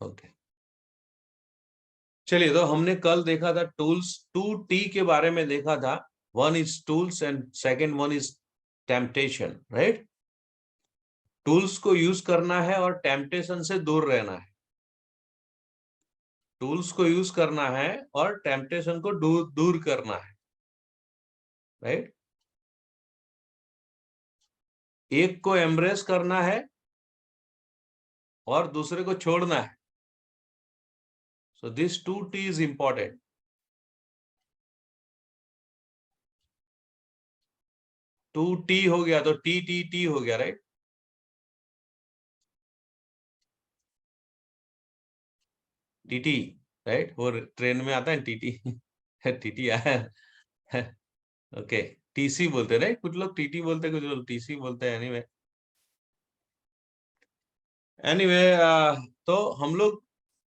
Okay, चलिए, तो हमने कल देखा था टूल्स, 2T के बारे में देखा था। One is tools and second one is temptation, right. Tools को यूज करना है और टेम्पटेशन से दूर रहना है। टूल्स को यूज करना है और टेम्पटेशन को दूर दूर करना है, राइट। एक को एम्ब्रेस करना है और दूसरे को छोड़ना है। So this 2T is important. 2T हो गया तो TTT हो गया, राइट। TT, राइट, वो ट्रेन में आता है TT। TT आया है। ओके, TC बोलते, राइट, कुछ लोग TT बोलते, कुछ लोग TC बोलते हैं। एनीवे, एनीवे, तो हम लोग,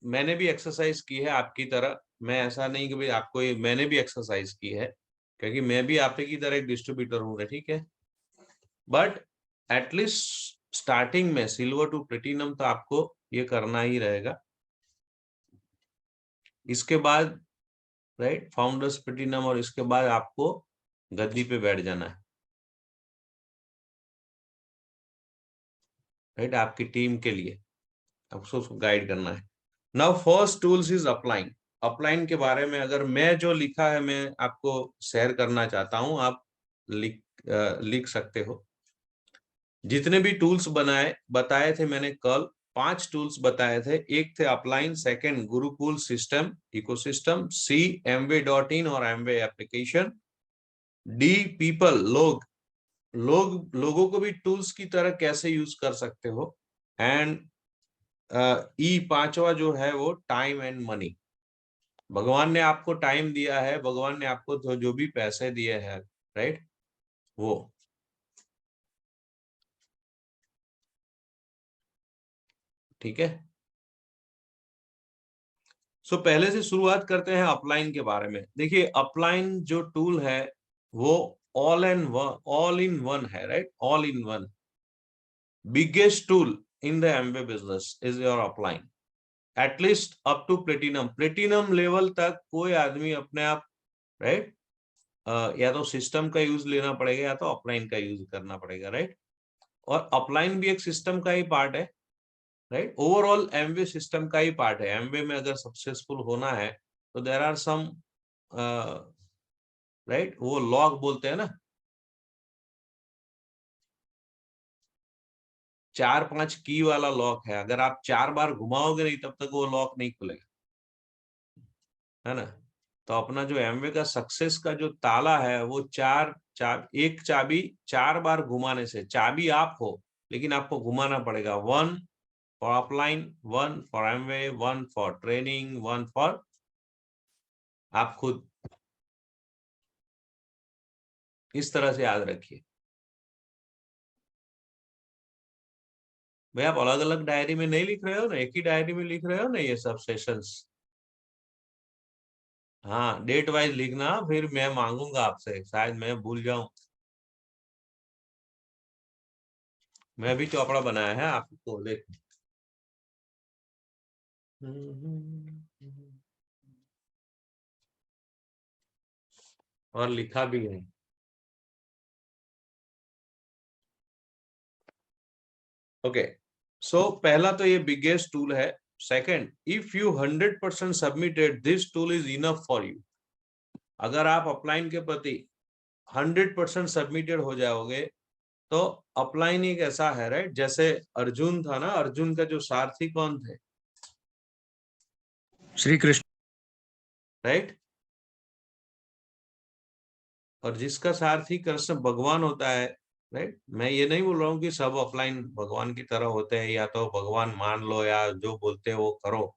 मैंने भी एक्सरसाइज की है आपकी तरह। मैं ऐसा नहीं कि भाई आपको मैंने भी एक्सरसाइज की है, क्योंकि मैं भी आप ही की तरह एक डिस्ट्रीब्यूटर हूँ, ठीक है। बट एटलीस्ट स्टार्टिंग में सिल्वर टू प्लेटिनम तो आपको ये करना ही रहेगा। इसके बाद, राइट, फाउंडर्स प्लेटिनम, और इसके बाद आपको गद्दी पे बैठ जाना है, राइट, आपकी टीम के लिए आपको उसको गाइड करना है। Now first tools is upline. Upline के बारे में अगर मैं जो लिखा है मैं आपको शेयर करना चाहता हूं, आप लिख सकते हो। जितने भी टूल्स बताए थे मैंने कल, 5 टूल्स बताए थे। एक थे upline, second Gurukul system ecosystem, see एमवे.इन और एमवे एप्लीकेशन, डी पीपल लोगों को भी टूल्स की तरह कैसे यूज कर सकते हो, एंड ई पांचवा जो है वो टाइम एंड मनी। भगवान ने आपको टाइम दिया है, भगवान ने आपको जो भी पैसे दिए हैं, राइट, वो, ठीक है। सो पहले से शुरुआत करते हैं अपलाइन के बारे में। देखिए, अपलाइन जो टूल है वो ऑल इन वन है, right, all in one. Biggest tool in the Amway business is your upline, at least up to platinum level तक कोई आदमी अपने आप, राइट, या तो सिस्टम का यूज लेना पड़ेगा या तो अपलाइन का यूज करना पड़ेगा, राइट। और अपलाइन भी एक सिस्टम का ही पार्ट है, राइट। ओवरऑल एमवे सिस्टम का ही पार्ट है। एमवे में अगर सक्सेसफुल होना है तो देर आर सम, राइट, वो लॉक बोलते हैं ना, 4-5 की वाला लॉक है। अगर आप 4 बार घुमाओगे नहीं तब तक वो लॉक नहीं खुलेगा, है ना। तो अपना जो एमवे का सक्सेस का जो ताला है वो एक चाबी 4 बार घुमाने से, चाबी आप हो लेकिन आपको घुमाना पड़ेगा। 1 for upline, 1 for Amway, 1 for training, 1 for आप खुद। इस तरह से याद रखिए भाई। आप अलग अलग डायरी में नहीं लिख रहे हो ना, एक ही डायरी में लिख रहे हो ना ये सब सेशंस। हाँ, डेट वाइज लिखना, फिर मैं मांगूंगा आपसे, शायद मैं भूल जाऊं। मैं भी चौपड़ा बनाया है आपको, देख। और लिखा भी है। ओके, सो पहला तो ये बिगेस्ट टूल है। Second, if you 100% submitted, this tool is enough for you. अगर आप अपलाइन के प्रति 100% सबमिटेड हो जाओगे तो अपलाइन एक ऐसा है, राइट, जैसे अर्जुन था ना, अर्जुन का जो सारथी कौन थे? श्री कृष्ण। राइट। और जिसका सारथी कृष्ण भगवान होता है, राइट। मैं ये नहीं बोल रहा हूँ कि सब ऑफलाइन भगवान की तरह होते हैं या तो भगवान मान लो या जो बोलते हैं वो करो,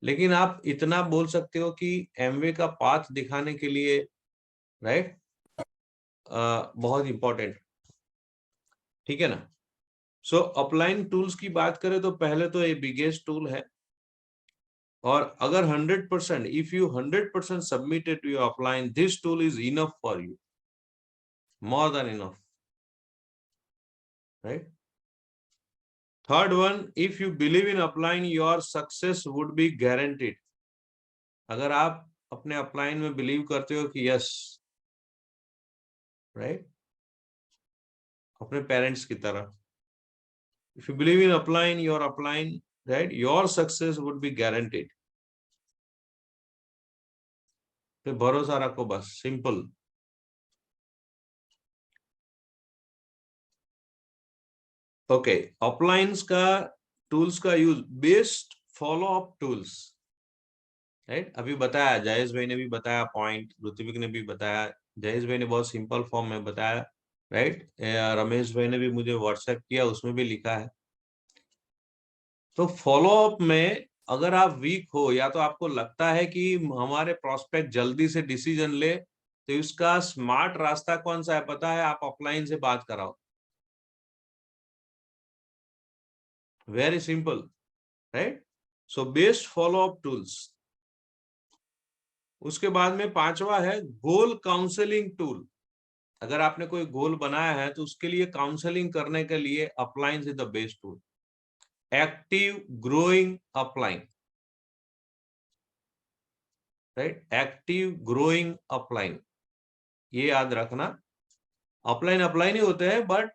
लेकिन आप इतना बोल सकते हो कि एमवे का पाथ दिखाने के लिए, राइट, बहुत इंपॉर्टेंट, ठीक है ना। सो अपलाइन टूल्स की बात करें तो पहले तो ये बिगेस्ट टूल है। और अगर 100%, if you 100% submitted to your upline, this tool is enough for you, more than enough, right. Third one, if you believe in upline your success would be guaranteed. अगर आप अपने अपलाइन में believe करते हो कि यस, राइट, अपने parents की तरह, if you believe in upline your upline, right, your success would be guaranteed. फिर भरोसा रखो, बस सिंपल। ओके, अपलाइंस का टूल्स का use, best follow up tools, right. अभी बताया, जयेश भाई ने भी बताया पॉइंट, ऋत्विक ने भी बताया, जयेश भाई ने बहुत सिंपल फॉर्म में बताया, राइट। रमेश भाई ने भी मुझे व्हाट्सएप किया, उसमें भी लिखा है। तो फॉलो अप में अगर आप वीक हो, या तो आपको लगता है कि हमारे प्रोस्पेक्ट जल्दी से डिसीजन ले, तो इसका स्मार्ट रास्ता कौन सा है पता है? आप अपलाइन से बात कराओ। Very simple, right. So best follow up tools. उसके बाद में पांचवा है गोल काउंसलिंग टूल। अगर आपने कोई गोल बनाया है तो उसके लिए काउंसलिंग करने के लिए upline is the best tool. Active growing upline, right, active growing upline, ये याद रखना। अपलाइन अपलाइन ही होते हैं, बट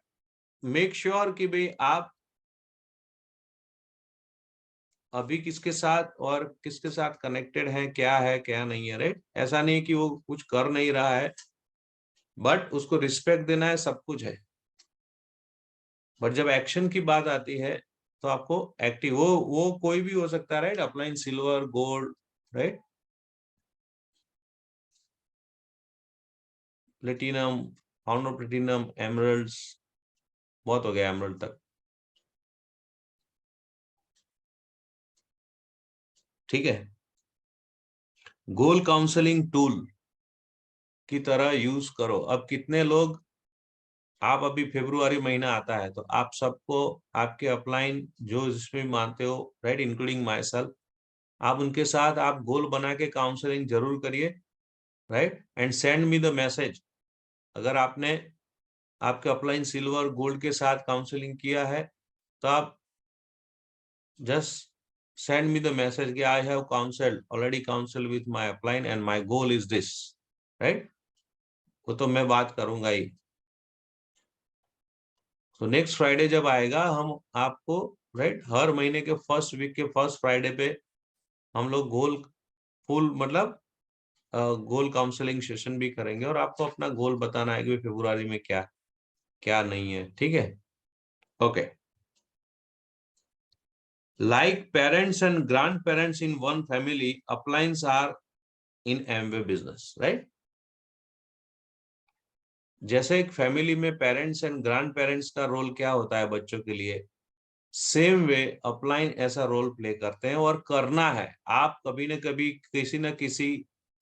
मेक श्योर कि भाई आप अभी किसके साथ और किसके साथ कनेक्टेड हैं, क्या है क्या नहीं है, राइट। ऐसा नहीं कि वो कुछ कर नहीं रहा है, बट उसको रिस्पेक्ट देना है, सब कुछ है। बट जब एक्शन की बात आती है तो आपको एक्टिव, वो कोई भी हो सकता है, right. Upline silver, gold, right, platinum, found of platinum, emeralds, बहुत हो गया एमरल्ड तक, ठीक है। गोल काउंसलिंग टूल की तरह यूज करो। अब कितने लोग, आप अभी फेब्रुआरी महीना आता है तो आप सबको, आपके अपलाइन जो जिसमें मानते हो, राइट, इंक्लूडिंग माई सेल्फ, आप उनके साथ आप गोल बना के काउंसलिंग जरूर करिए, right, and send me the message. अगर आपने आपके अपलाइन सिल्वर गोल्ड के साथ काउंसलिंग किया है तो आप just send me the message कि I have counselled, already counsel with my upline and my goal is this, right. वो तो मैं बात करूंगा ही। तो नेक्स्ट फ्राइडे जब आएगा, हम आपको, राइट, हर महीने के फर्स्ट वीक के फर्स्ट फ्राइडे पे हम लोग गोल, फुल मतलब गोल काउंसलिंग सेशन भी करेंगे, और आपको अपना गोल बताना है कि फरवरी में क्या क्या नहीं है, ठीक है। Okay, like parents and grandparents in one family, uplines are in Amway business, right? जैसे एक फैमिली में पेरेंट्स एंड ग्रैंड पेरेंट्स का रोल क्या होता है बच्चों के लिए, सेम वे अपलाइन ऐसा रोल प्ले करते हैं, और करना है। आप कभी न कभी किसी न किसी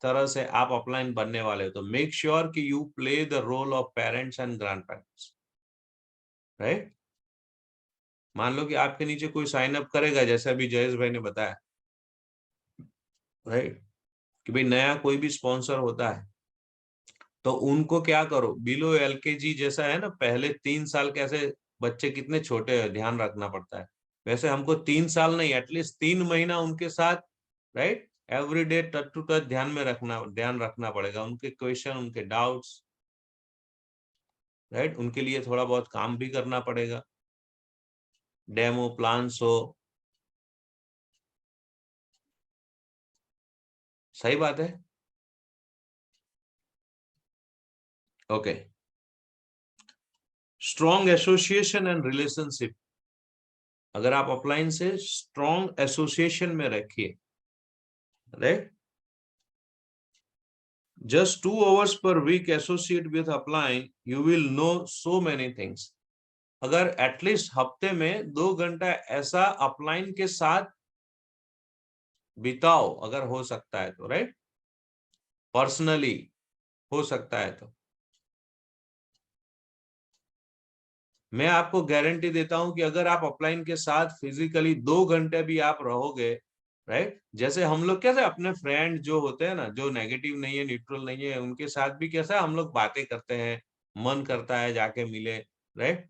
तरह से आप अपलाइन बनने वाले हो, तो मेक श्योर कि you play the role of parents and grandparents, right. मान लो कि आपके नीचे कोई साइन अप करेगा, जैसे अभी जयेश भाई ने बताया, राइट, कि भाई नया कोई भी स्पॉन्सर होता है तो उनको क्या करो, बिलो एलकेजी जैसा है ना, पहले 3 साल कैसे बच्चे कितने छोटे हैं, ध्यान रखना पड़ता है, वैसे हमको 3 साल नहीं, एटलीस्ट 3 महीना उनके साथ, right, every day touch to touch ध्यान रखना पड़ेगा, उनके क्वेश्चन, उनके डाउट्स, राइट, उनके लिए थोड़ा बहुत काम भी करना पड़ेगा, डेमो प्लान्स हो। सही बात है, okay. Strong association and relationship, अगर आप अपलाइन से स्ट्रॉन्ग एसोसिएशन में रखिए, right, just 2 hours per week associate with upline, you will know so many things। अगर एटलीस्ट हफ्ते में 2 घंटा ऐसा अपलाइन के साथ बिताओ, अगर हो सकता है तो, राइट, पर्सनली हो सकता है तो, मैं आपको गारंटी देता हूं कि अगर आप अपलाइन के साथ फिजिकली 2 घंटे भी आप रहोगे, राइट, जैसे हम लोग कैसे अपने फ्रेंड जो होते हैं ना, जो नेगेटिव नहीं है, न्यूट्रल नहीं है, उनके साथ भी कैसा हम लोग बातें करते हैं, मन करता है जाके मिले, राइट।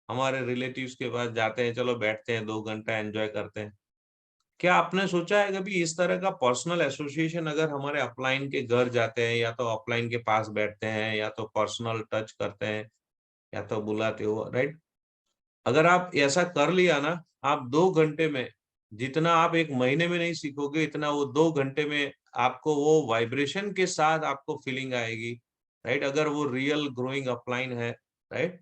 हमारे रिलेटिव्स के पास जाते हैं, चलो बैठते हैं 2 घंटा एंजॉय करते हैं। क्या आपने सोचा है कभी इस तरह का पर्सनल एसोसिएशन, अगर हमारे अपलाइन के घर जाते हैं या तो अपलाइन के पास बैठते हैं या तो पर्सनल टच करते हैं या तो बुलाते हो, राइट? अगर आप ऐसा कर लिया ना, आप 2 घंटे में जितना आप एक महीने में नहीं सीखोगे, इतना वो 2 घंटे में आपको वो वाइब्रेशन के साथ आपको फीलिंग आएगी, राइट? अगर वो रियल ग्रोइंग अपलाइन है, राइट,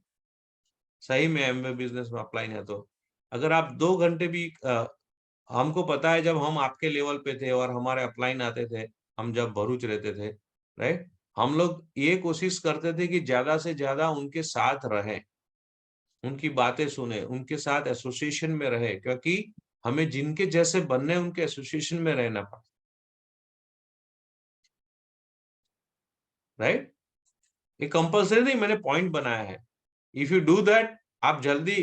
सही में एमवे बिजनेस में अपलाइन है, तो अगर आप 2 घंटे भी हमको पता है जब हम आपके लेवल पे थे और हमारे अपलाइन आते थे, हम जब भरूच रहते थे, राइट, हम लोग ये कोशिश करते थे कि ज्यादा से ज्यादा उनके साथ रहें, उनकी बातें सुने, उनके साथ एसोसिएशन में रहे, क्योंकि हमें जिनके जैसे बनने उनके एसोसिएशन में रहना पड़ता, राइट? ये कंपल्सरी नहीं, मैंने पॉइंट बनाया है। इफ यू डू दैट, आप जल्दी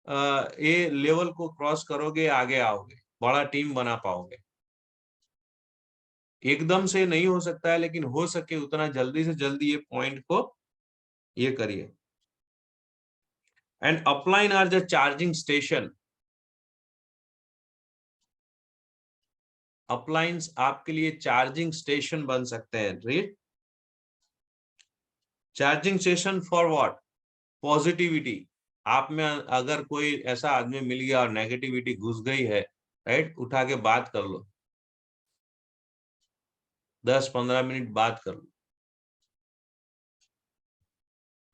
ये लेवल को क्रॉस करोगे, आगे आओगे, बड़ा टीम बना पाओगे। एकदम से नहीं हो सकता है, लेकिन हो सके उतना जल्दी से जल्दी ये पॉइंट को ये करिए। And upline are the charging station. Uplines आपके लिए चार्जिंग स्टेशन बन सकते हैं, right? Charging station for what? Positivity. आप में अगर कोई ऐसा आदमी मिल गया और नेगेटिविटी घुस गई है, राइट, उठा के बात कर लो, 10-15 मिनट बात कर लो।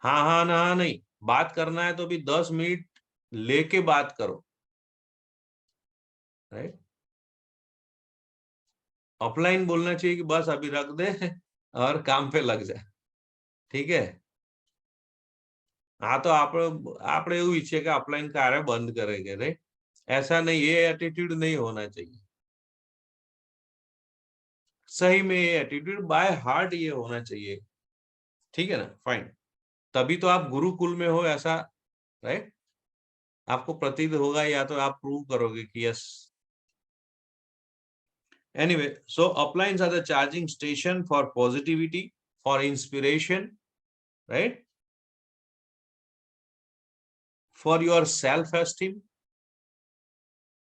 हाँ हाँ ना, हाँ नहीं, बात करना है तो भी 10 मिनट लेके बात करो, राइट? ऑफलाइन बोलना चाहिए कि बस अभी रख दे और काम पे लग जाए, ठीक है? हाँ, तो आप એવું ઈચ્છે કે ऑफलाइन कार्य बंद करेंगे, राइट? ऐसा नहीं, ये एटीट्यूड नहीं होना चाहिए। सही में ये एटीट्यूड बाय हार्ट ये होना चाहिए, ठीक है ना? फाइन। तभी तो आप गुरुकुल में हो, ऐसा, राइट, आपको प्रतीत होगा, या तो आप प्रूव करोगे कि yes. Anyway, so uplines are the charging station for positivity, for inspiration, right, for your self esteem.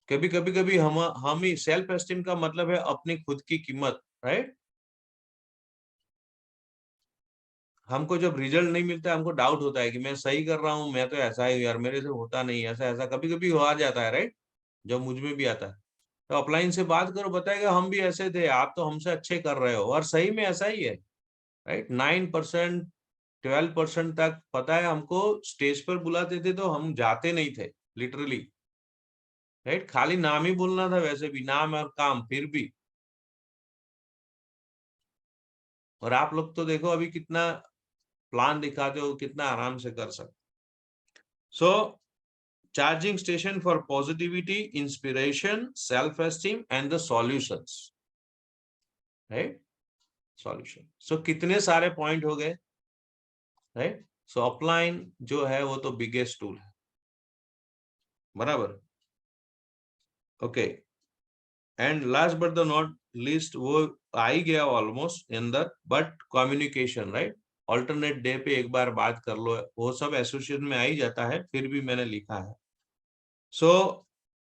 कभी कभी हम ही सेल्फ एस्टीम का मतलब है अपनी खुद की कीमत, राइट? हमको जब रिजल्ट नहीं मिलता है, हमको डाउट होता है कि मैं सही कर रहा हूँ, मैं तो ऐसा ही यार, मेरे से होता नहीं, ऐसा ऐसा कभी कभी हो आ जाता है, राइट? जो मुझ में भी आता है। तो अपलाइन से बात करो, बताएगा हम भी ऐसे थे, आप तो हमसे अच्छे कर रहे हो, और सही में ऐसा ही है, राइट? 9%, 12% तक पता है हमको स्टेज पर बुलाते थे तो हम जाते नहीं थे, लिटरली, राइट? खाली नाम ही बोलना था, वैसे भी नाम और काम, फिर भी। और आप लोग तो देखो अभी कितना प्लान दिखाते हो, कितना आराम से कर सकते। सो charging station for positivity, inspiration, self-esteem, and the solutions, right? Solution. So कितने सारे पॉइंट हो गए, राइट? सो अपलाइन जो है वो तो बिगेस्ट टूल है, बराबर? Okay, and last but the not least, वो आ ही गया almost in the, but communication, right? Alternate day पे एक बार बात कर लो, वो सब एसोसिएशन में आ ही जाता है, फिर भी मैंने लिखा है। सो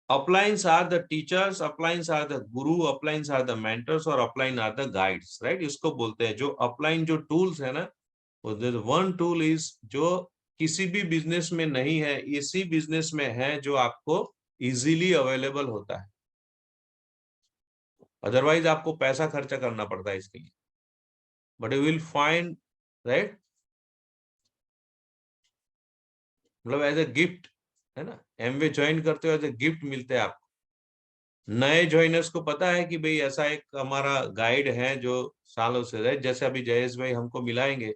uplines are the teachers, uplines are the guru, uplines are the mentors, और upline are the guides, right? इसको बोलते हैं जो upline जो tools है ना, वन टूल इज जो किसी भी बिजनेस में नहीं है, इसी बिजनेस में है, जो आपको इजीली अवेलेबल होता है। अदरवाइज आपको पैसा खर्चा करना पड़ता है इसके लिए, but you will find, right, मतलब एज ए गिफ्ट, है ना? एमवे ज्वाइन करते हो एज ए गिफ्ट मिलते हैं आपको। नए ज्वाइनर्स को पता है कि भाई ऐसा एक हमारा गाइड है जो सालों से रहे, जैसे अभी जयेश भाई हमको मिलाएंगे,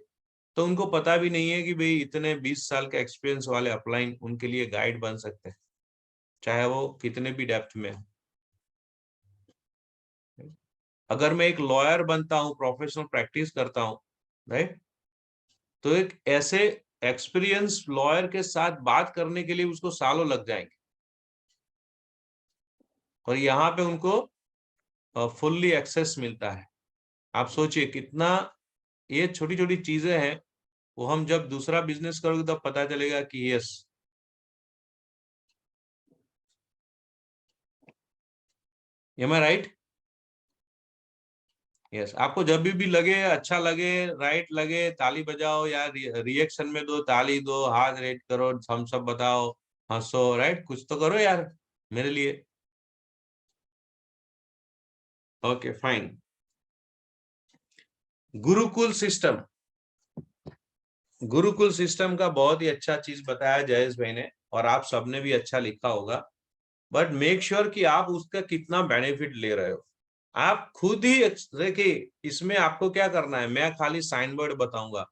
तो उनको पता भी नहीं है कि भाई इतने 20 साल के एक्सपीरियंस वाले अपलाइन उनके लिए गाइड बन सकते हैं, चाहे वो कितने भी डेप्थ में है। अगर मैं एक लॉयर बनता हूँ, प्रोफेशनल प्रैक्टिस करता हूँ, राइट, तो एक ऐसे एक्सपीरियंस लॉयर के साथ बात करने के लिए उसको सालों लग जाएंगे, और यहाँ पे उनको फुल्ली एक्सेस मिलता है। आप सोचिए कितना ये छोटी छोटी चीजें हैं, वो हम जब दूसरा बिजनेस करोगे तब पता चलेगा कि यस, एम आई राइट? यस, आपको जब भी लगे, अच्छा लगे, राइट लगे, ताली बजाओ या रिएक्शन में दो, ताली दो, हाथ रेट करो, थम्स अप बताओ, हंसो, राइट, कुछ तो करो यार मेरे लिए। Okay fine. Gurukul system, Gurukul system का बहुत ही अच्छा चीज बताया जयेश भाई ने, और आप सबने भी अच्छा लिखा होगा। बट मेक श्योर कि आप उसका कितना बेनिफिट ले रहे हो। आप खुद ही देखिए, इसमें आपको क्या करना है, मैं खाली साइन बोर्ड बताऊंगा,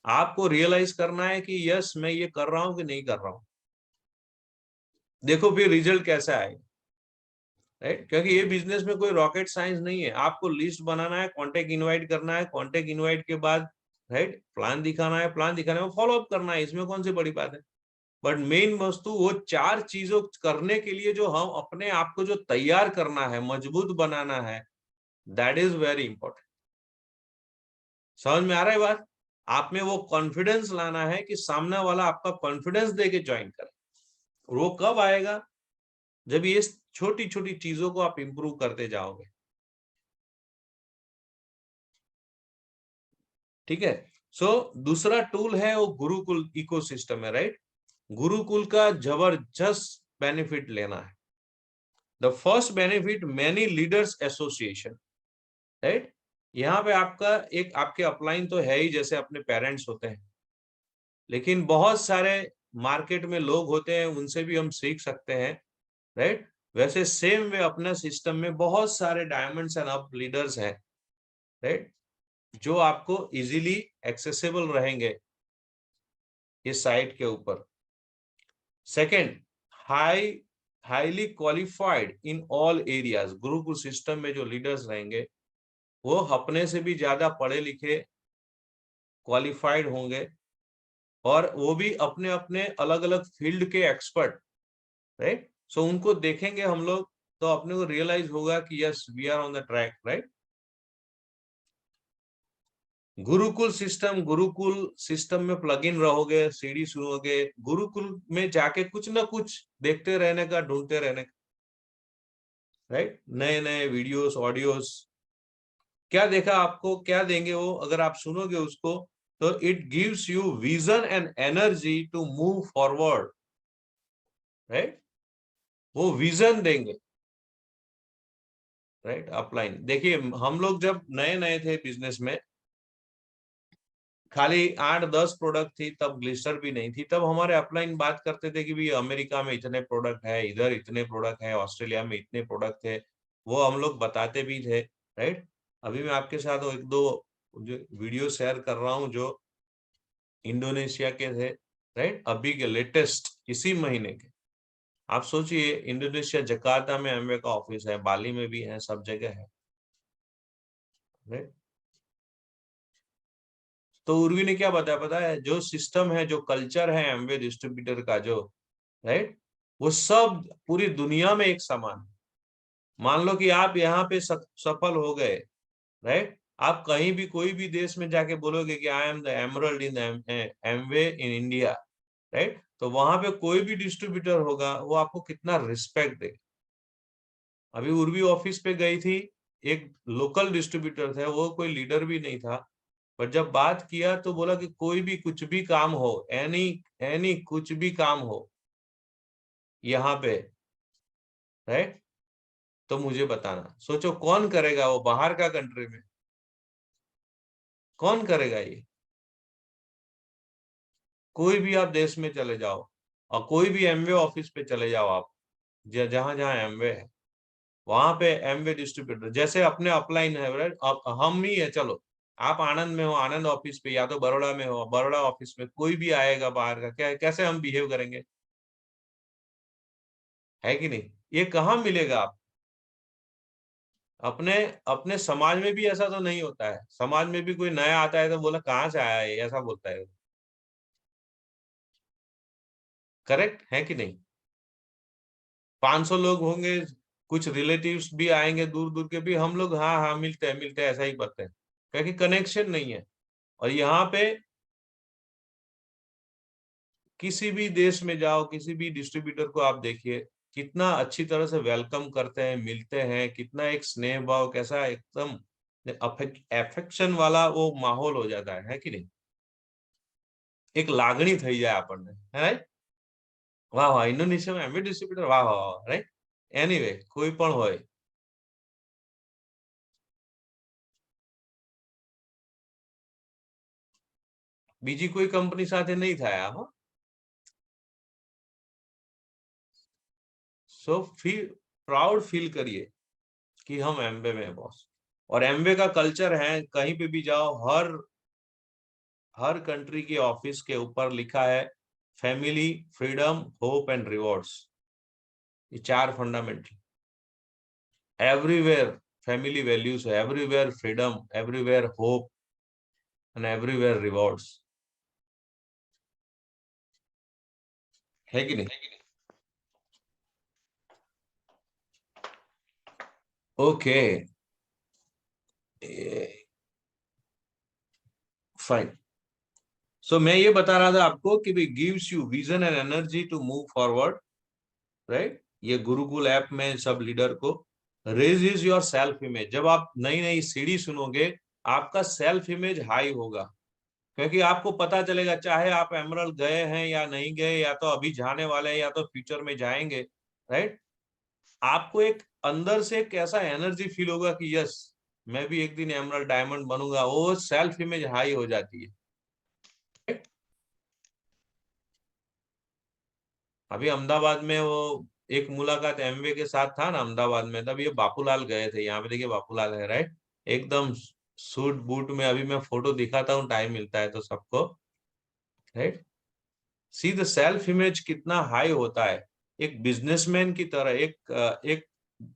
आपको रियलाइज करना है कि यस मैं ये कर रहा हूं कि नहीं कर रहा हूं। देखो फिर रिजल्ट कैसा आएगा, राइट? क्योंकि ये बिजनेस में कोई रॉकेट साइंस नहीं है। आपको लिस्ट बनाना है, कॉन्टेक्ट इनवाइट करना है, कॉन्टेक्ट इनवाइट के बाद राइट प्लान दिखाना है, प्लान दिखाने में फॉलो अप करना है, इसमें कौन सी बड़ी बात है। बट मेन वस्तु वो चार चीजों करने के लिए जो हम अपने आप को जो तैयार करना है, मजबूत बनाना है, दैट इज वेरी इंपॉर्टेंट। समझ में आ रहा है बात? आप में वो कॉन्फिडेंस लाना है कि सामने वाला आपका कॉन्फिडेंस देके ज्वाइन करे। वो कब आएगा? जब ये छोटी छोटी चीजों को आप इंप्रूव करते जाओगे। ठीक है। सो दूसरा टूल है वो गुरुकुल इकोसिस्टम है, राइट? गुरुकुल का जबरदस्त बेनिफिट लेना है। The first benefit, many leaders association, right? यहाँ पे आपका एक, आपके अपलाइन तो है ही, जैसे अपने पेरेंट्स होते हैं, लेकिन बहुत सारे मार्केट में लोग होते हैं, उनसे भी हम सीख सकते हैं, राइट? वैसे सेम वे अपना सिस्टम में बहुत सारे डायमंड्स एंड अप लीडर्स हैं, राइट, जो आपको इजीली एक्सेसिबल रहेंगे इस साइट के ऊपर। Second, highly qualified in all areas. Gurukul system में जो लीडर्स रहेंगे वो अपने से भी ज्यादा पढ़े लिखे, क्वालिफाइड होंगे, और वो भी अपने अपने अलग अलग फील्ड के एक्सपर्ट, राइट? सो उनको देखेंगे हम लोग तो अपने को रियलाइज होगा कि yes we are on the track, right? Gurukul system में प्लग इन रहोगे, सीढ़ी सुनोगे, गुरुकुल में जाके कुछ ना कुछ देखते रहने का, ढूंढते रहने का, राइट? नए नए वीडियोस, ऑडियोस, क्या देखा, आपको क्या देंगे वो, अगर आप सुनोगे उसको तो it gives you vision and energy to move forward, right? वो विजन देंगे, राइट? अपलाइन देखिए, हम लोग जब नए नए थे बिजनेस में, खाली 8-10 प्रोडक्ट थी, तब ग्लिस्टर भी नहीं थी, तब हमारे अपलाइन बात करते थे कि भी अमेरिका में इतने प्रोडक्ट है, इधर इतने प्रोडक्ट है, ऑस्ट्रेलिया में इतने प्रोडक्ट थे, वो हम लोग बताते भी थे, राइट? अभी मैं आपके साथ एक दो जो वीडियो शेयर कर रहा हूँ जो इंडोनेशिया के थे, राइट, अभी के लेटेस्ट इसी महीने के। आप सोचिए, इंडोनेशिया जकार्ता में एमवे का ऑफिस है, बाली में भी है, सब जगह है, राइट? तो उर्वी ने क्या बताया पता है? जो सिस्टम है, जो कल्चर है एमवे डिस्ट्रीब्यूटर का जो, राइट, वो सब पूरी दुनिया में एक समान है। मान लो कि आप यहाँ पे सफल हो गए, राइट, आप कहीं भी कोई भी देश में जाके बोलोगे कि I am the emerald in Amway in India, right, तो वहां पे कोई भी डिस्ट्रीब्यूटर होगा वो आपको कितना रिस्पेक्ट दे। अभी उर्वी ऑफिस पे गई थी, एक लोकल डिस्ट्रीब्यूटर थे, वो कोई लीडर भी नहीं था, पर जब बात किया तो बोला कि कोई भी कुछ भी काम हो, एनी एनी कुछ भी काम हो यहाँ पे, राइट, तो मुझे बताना। सोचो कौन करेगा वो बाहर का कंट्री में, कौन करेगा ये? कोई भी आप देश में चले जाओ और कोई भी एमवे ऑफिस पे चले जाओ आप, जहां जहां एमवे है, वहां पे एमवे डिस्ट्रीब्यूटर जैसे अपने अपलाइन है, राइट? अब हम ही है, चलो आप आनंद में हो, आनंद ऑफिस पे, या तो बड़ौदा में हो, बड़ौदा ऑफिस में, कोई भी आएगा बाहर का, क्या कैसे हम बिहेव करेंगे, है कि नहीं? ये कहाँ मिलेगा आप? अपने अपने समाज में भी ऐसा तो नहीं होता है। समाज में भी कोई नया आता है तो बोला कहाँ से आया है, ऐसा बोलता है। करेक्ट है कि नहीं? 500 लोग होंगे, कुछ रिलेटिव्स भी आएंगे दूर दूर के भी, हम लोग हाँ हाँ मिलते हैं ऐसा ही करते हैं, क्योंकि कनेक्शन नहीं है। और यहाँ पे किसी भी देश में जाओ, किसी भी डिस्ट्रीब्यूटर को आप देखिए, कितना अच्छी तरह से वेलकम करते हैं, मिलते हैं, कितना एक स्नेह भाव, कैसा एकदम एफेक्शन वाला वो माहौल हो जाता है कि नहीं? एक लागणी થઈ જાય આપણને, રાઈટ? વાહ વાહ, ઇન્ડોનેશિયામાં એમબી ડિસ્ટ્રીબ્યુટર, વાહ વાહ વાહ, રાઈટ? એનીવે, કોઈ પણ હોય, બીજી કોઈ કંપની સાથે નહીં થાય આમ। सो फील प्राउड फील करिए कि हम एमबे में है बॉस। और एमबे का कल्चर है, कहीं पे भी जाओ, हर कंट्री के ऑफिस के ऊपर लिखा है family, freedom, hope and rewards. ये 4 फंडामेंटल एवरीवेयर। फैमिली वैल्यूज है everywhere, freedom everywhere, hope and everywhere rewards, है कि नहीं? Okay, fine. सो मैं ये बता रहा था आपको कि भी gives you vision and energy to move forward, right? ये गुरुकुल ऐप में सब लीडर को raise is your self image. जब आप नई नई सीढ़ी सुनोगे, आपका सेल्फ इमेज हाई होगा, क्योंकि आपको पता चलेगा, चाहे आप एमरल्ड गए हैं या नहीं गए, या तो अभी जाने वाले हैं या तो फ्यूचर में जाएंगे, राइट? आपको एक अंदर से एक ऐसा एनर्जी फील होगा कि यस, मैं भी एक दिन एमरल्ड डायमंड बनूंगा। वो सेल्फ इमेज हाई हो जाती है। अभी अहमदाबाद में वो एक मुलाकात एमवे के साथ था ना अहमदाबाद में, तब ये बापूलाल गए थे। यहाँ पे देखिए बापूलाल है, राइट? एकदम सूट बूट में। अभी मैं फोटो दिखाता हूँ, टाइम मिलता है तो सबको, right? See the self image कितना हाई होता है एक बिजनेसमैन की तरह। एक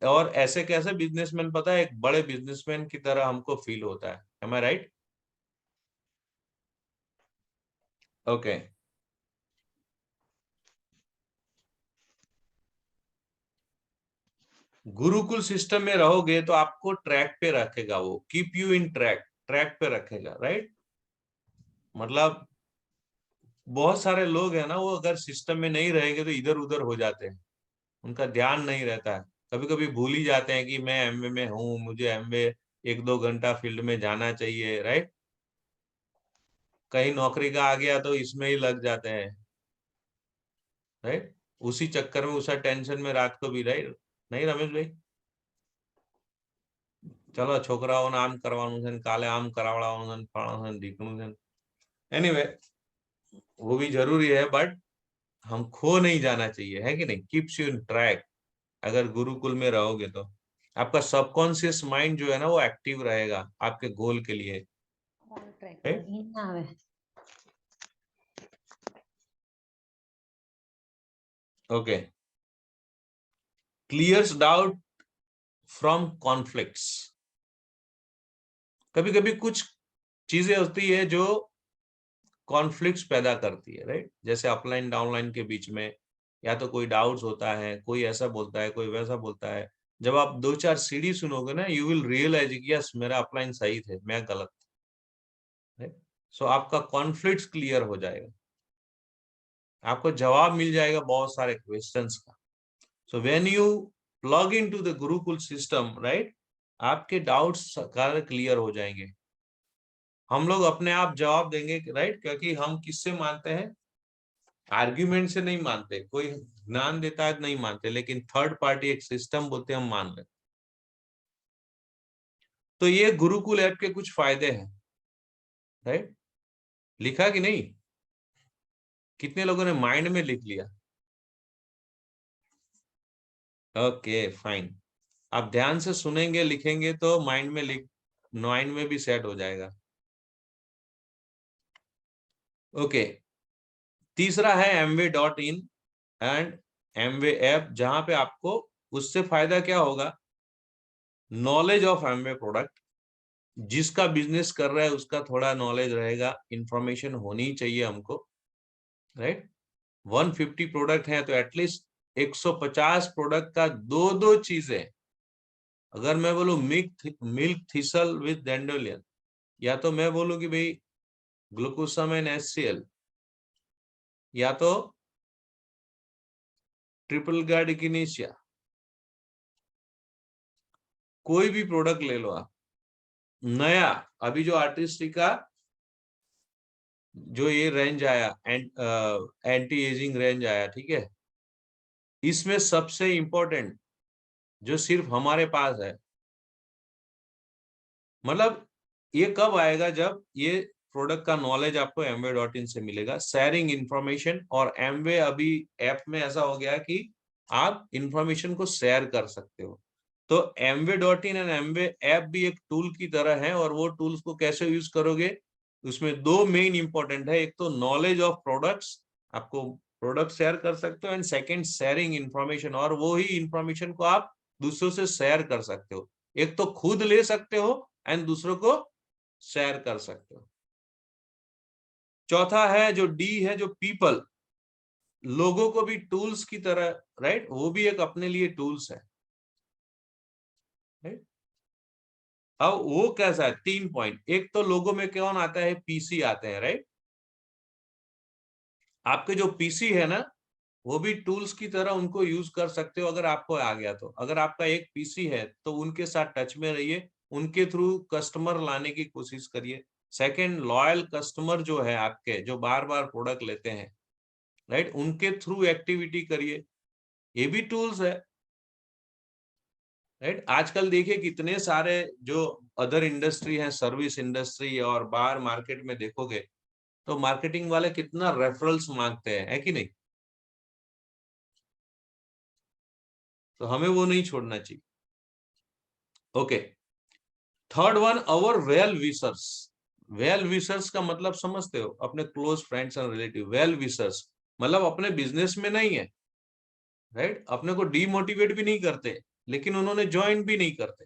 और ऐसे कैसे बिजनेसमैन, पता है, एक बड़े बिजनेसमैन की तरह हमको फील होता है। एम आई राइट? ओके। गुरुकुल सिस्टम में रहोगे तो आपको ट्रैक पे रखेगा, वो keep you in track, track पे रखेगा, राइट? मतलब बहुत सारे लोग हैं ना, वो अगर सिस्टम में नहीं रहेंगे तो इधर उधर हो जाते हैं, उनका ध्यान नहीं रहता है। कभी कभी भूल ही जाते हैं कि मैं एमबे में हूँ, मुझे एमबे 1-2 घंटा फील्ड में जाना चाहिए, राइट? कहीं नौकरी का आ गया तो इसमें ही लग जाते हैं, राइट? उसी चक्कर में, उसी टेंशन में रात को भी, राइट? नहीं रमेश भाई? चलो छोकराओने आम करवानुं છે, काले आम करावड़ावानुं છે, फलाणुं છે, ढीकणुं છે। एनीवे, वो भी जरूरी है, बट हम खो नहीं जाना चाहिए, है कि नहीं? Keeps you in track. अगर गुरुकुल में रहोगे तो आपका सबकॉन्शियस माइंड जो है ना, वो एक्टिव रहेगा आपके गोल के लिए, okay. Clears doubt from conflicts. कभी कभी कुछ चीजें होती है जो कॉन्फ्लिक्ट्स पैदा करती है, राइट? जैसे अपलाइन डाउनलाइन के बीच में, या तो कोई डाउट्स होता है, कोई ऐसा बोलता है, कोई वैसा बोलता है। जब आप 2-4 सीढ़ी सुनोगे ना, यू विल रियलाइज कि यस, मेरा अपलाइन सही थे, मैं गलत, राइट? सो आपका कॉन्फ्लिक्ट क्लियर हो जाएगा, आपको जवाब मिल जाएगा बहुत सारे क्वेश्चंस का। So when you plug into the Gurukul system, right, आपके डाउट्स क्लियर हो जाएंगे। हम लोग अपने आप जवाब देंगे, राइट? क्योंकि हम किससे मानते हैं? आर्ग्यूमेंट से नहीं मानते, कोई ज्ञान देता है नहीं मानते, लेकिन थर्ड पार्टी एक सिस्टम बोलते हैं, हम मान लेते। तो ये गुरुकुल ऐप के कुछ फायदे हैं, राइट? लिखा कि नहीं? कितने लोगों ने माइंड में लिख लिया? Okay, fine. आप ध्यान से सुनेंगे, लिखेंगे तो माइंड में भी सेट हो जाएगा। ओके। तीसरा है mw.in एंड एमवे ऐप, जहां पे आपको, उससे फायदा क्या होगा? Knowledge of Amway product. जिसका बिजनेस कर रहा है उसका थोड़ा नॉलेज रहेगा, इंफॉर्मेशन होनी चाहिए हमको, राइट? 150 प्रोडक्ट है तो एटलीस्ट 150 प्रोडक्ट का दो दो चीजें। अगर मैं बोलूं मिल्क थिसल विद डेंडोलियन, या तो मैं बोलूं कि भाई ग्लूकोसामाइन HCl, या तो ट्रिपल गार्ड इकिनेशिया, कोई भी प्रोडक्ट ले लो आप, नया अभी जो आर्टिस्टिक का जो ये रेंज आया, एंटी एजिंग रेंज आया, ठीक है, इसमें सबसे इंपॉर्टेंट जो सिर्फ हमारे पास है, मतलब ये कब आएगा, जब ये प्रोडक्ट का नॉलेज आपको amway.in से मिलेगा, शेयरिंग इंफॉर्मेशन। और amway अभी ऐप में ऐसा हो गया कि आप इंफॉर्मेशन को शेयर कर सकते हो। तो amway.in एंड amway ऐप भी एक टूल की तरह है, और वो टूल्स को कैसे यूज करोगे, उसमें दो मेन इंपॉर्टेंट है, एक तो नॉलेज ऑफ प्रोडक्ट्स, आपको प्रोडक्ट शेयर कर सकते हो, एंड सेकंड शेयरिंग इंफॉर्मेशन, और वो ही इंफॉर्मेशन को आप दूसरों से शेयर कर सकते हो। एक तो खुद ले सकते हो एंड दूसरों को शेयर कर सकते हो। चौथा है जो डी है, जो पीपल, लोगों को भी टूल्स की तरह, राइट, वो भी एक अपने लिए टूल्स है, राइट। अब वो कैसा है, 3 पॉइंट, एक तो लोगों में कौन आता है, पीसी आते हैं, राइट। आपके जो पीसी है ना, वो भी टूल्स की तरह उनको यूज कर सकते हो अगर आपको आ गया तो। अगर आपका एक पीसी है तो उनके साथ टच में रहिए, उनके थ्रू कस्टमर लाने की कोशिश करिए। सेकंड, लॉयल कस्टमर जो है आपके, जो बार बार प्रोडक्ट लेते हैं, राइट, उनके थ्रू एक्टिविटी करिए, ये भी टूल्स है, राइट। आजकल देखिए कितने सारे जो अदर इंडस्ट्री है, सर्विस इंडस्ट्री, और बाहर मार्केट में देखोगे तो मार्केटिंग वाले कितना रेफरल्स मांगते हैं, है कि नहीं। तो हमें वो नहीं छोड़ना चाहिए। ओके, थर्ड वन, अवर वेल विशर्स। वेल विशर्स का मतलब समझते हो, अपने close friends and relative. Well wishers मतलब अपने बिजनेस में नहीं है, राइट, अपने को डीमोटिवेट भी नहीं करते, लेकिन उन्होंने ज्वाइन भी नहीं करते,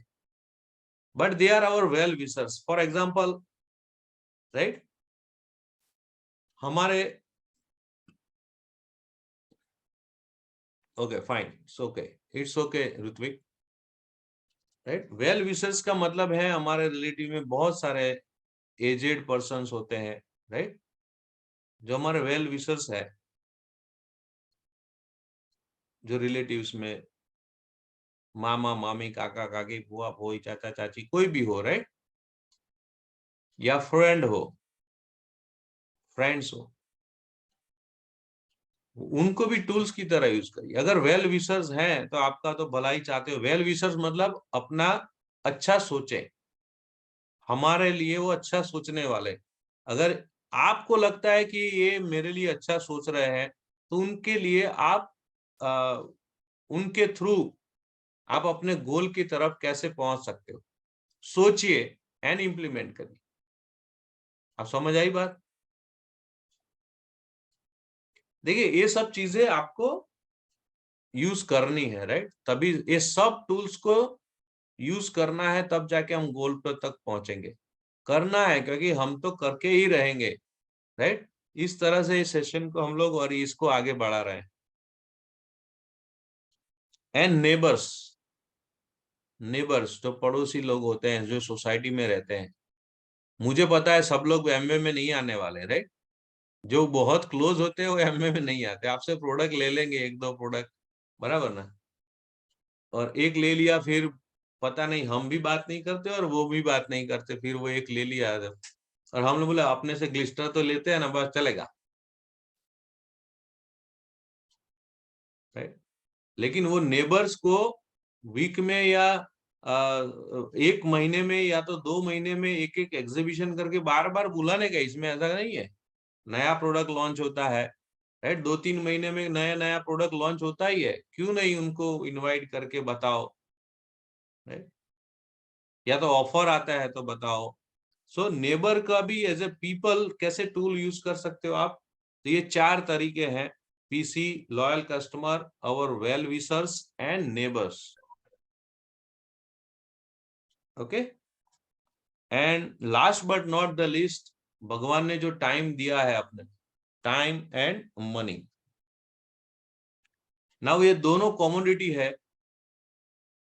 but they are our well wishers. For example, right, हमारे, okay fine, it's okay, it's okay Ritvik, right. Well wishers का मतलब है हमारे रिलेटिव में बहुत सारे एजेड पर्सन्स होते हैं, राइट, जो हमारे वेल विशर्स है, जो रिलेटिव्स में मामा मामी, काका काकी, बुआ भोई, चाचा चाची, कोई भी हो, राइट, या फ्रेंड हो, फ्रेंड्स हो, उनको भी टूल्स की तरह यूज करिए। अगर वेल विशर्स हैं तो आपका तो भला ही चाहते हो। वेल विशर्स मतलब अपना अच्छा सोचे, हमारे लिए वो अच्छा सोचने वाले। अगर आपको लगता है कि ये मेरे लिए अच्छा सोच रहे हैं, तो उनके लिए आप आ, उनके थ्रू आप अपने गोल की तरफ कैसे पहुंच सकते हो, सोचिए एंड इम्प्लीमेंट करिए। आप समझ आई बात। देखिए ये सब चीजें आपको यूज करनी है, राइट, तभी ये सब टूल्स को यूज करना है, तब जाके हम गोल पर तक पहुंचेंगे। करना है क्योंकि हम तो करके ही रहेंगे, राइट। इस तरह से इस सेशन को हम लोग और इसको आगे बढ़ा रहे हैं। एंड नेबर्स, नेबर्स जो पड़ोसी लोग होते हैं, जो सोसाइटी में रहते हैं, मुझे पता है सब लोग एमवे में नहीं आने वाले, राइट। जो बहुत क्लोज होते हैं वो एमवे में नहीं आते, आपसे प्रोडक्ट ले लेंगे, एक दो प्रोडक्ट, बराबर ना। और एक ले लिया, फिर पता नहीं, हम भी बात नहीं करते और वो भी बात नहीं करते, फिर वो एक ले लिया और हमने बोला अपने से ग्लिस्टर तो लेते हैं ना, बस चलेगा, राइट। लेकिन वो नेबर्स को वीक में या एक महीने में या तो 2 महीने में एक एक एग्जीबिशन करके बार बार बुलाने का, इसमें ऐसा नहीं है। नया प्रोडक्ट लॉन्च होता है, राइट, 2-3 महीने में नया नया प्रोडक्ट लॉन्च होता ही है, क्यों नहीं उनको इनवाइट करके बताओ, राइट। या तो ऑफर आता है तो बताओ। सो नेबर का भी एज ए पीपल कैसे टूल यूज कर सकते हो आप, तो ये 4 तरीके हैं, PC, loyal customer, our well wishers and neighbours. Okay, and last but not the least, भगवान ने जो टाइम दिया है अपने, टाइम एंड मनी। नाउ ये दोनों कॉमोडिटी है,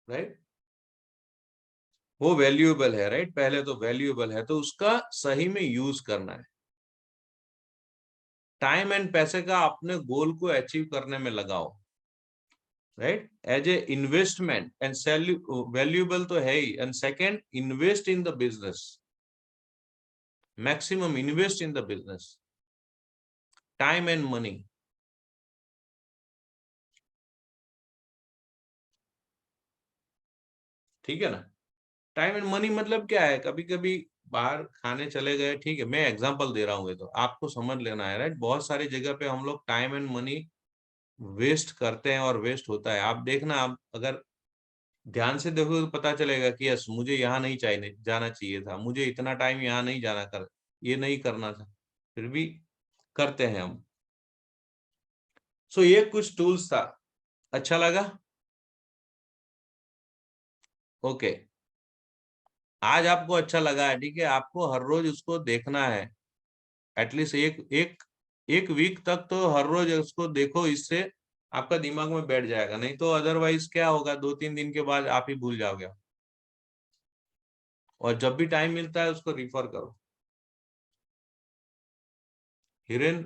राइट, वो वैल्यूएबल है, राइट, पहले तो वैल्यूएबल है, तो उसका सही में यूज करना है। टाइम एंड पैसे का अपने गोल को अचीव करने में लगाओ, right, as a investment and valuable तो है ही, and second invest in the business, maximum invest in the business, time and money. ठीक है ना, टाइम एंड मनी मतलब क्या है, कभी कभी बाहर खाने चले गए, ठीक है, मैं एग्जांपल दे रहा हूँ, ये तो आपको समझ लेना है, राइट। बहुत सारी जगह पे हम लोग टाइम एंड मनी वेस्ट करते हैं और वेस्ट होता है। आप देखना, आप अगर ध्यान से देखो तो पता चलेगा कि यस, मुझे यहाँ नहीं चाहिए जाना चाहिए था, मुझे इतना टाइम यहाँ नहीं जाना, कर ये नहीं करना था, फिर भी करते हैं हम। सो ये कुछ टूल्स था, अच्छा लगा। ओके, आज आपको अच्छा लगा है, ठीक है, आपको हर रोज उसको देखना है, एटलीस्ट एक एक एक वीक तक तो हर रोज उसको देखो, इससे आपका दिमाग में बैठ जाएगा, नहीं तो अदरवाइज क्या होगा, 2-3 दिन के बाद आप ही भूल जाओगे। और जब भी टाइम मिलता है उसको रिफर करो। हिरेन,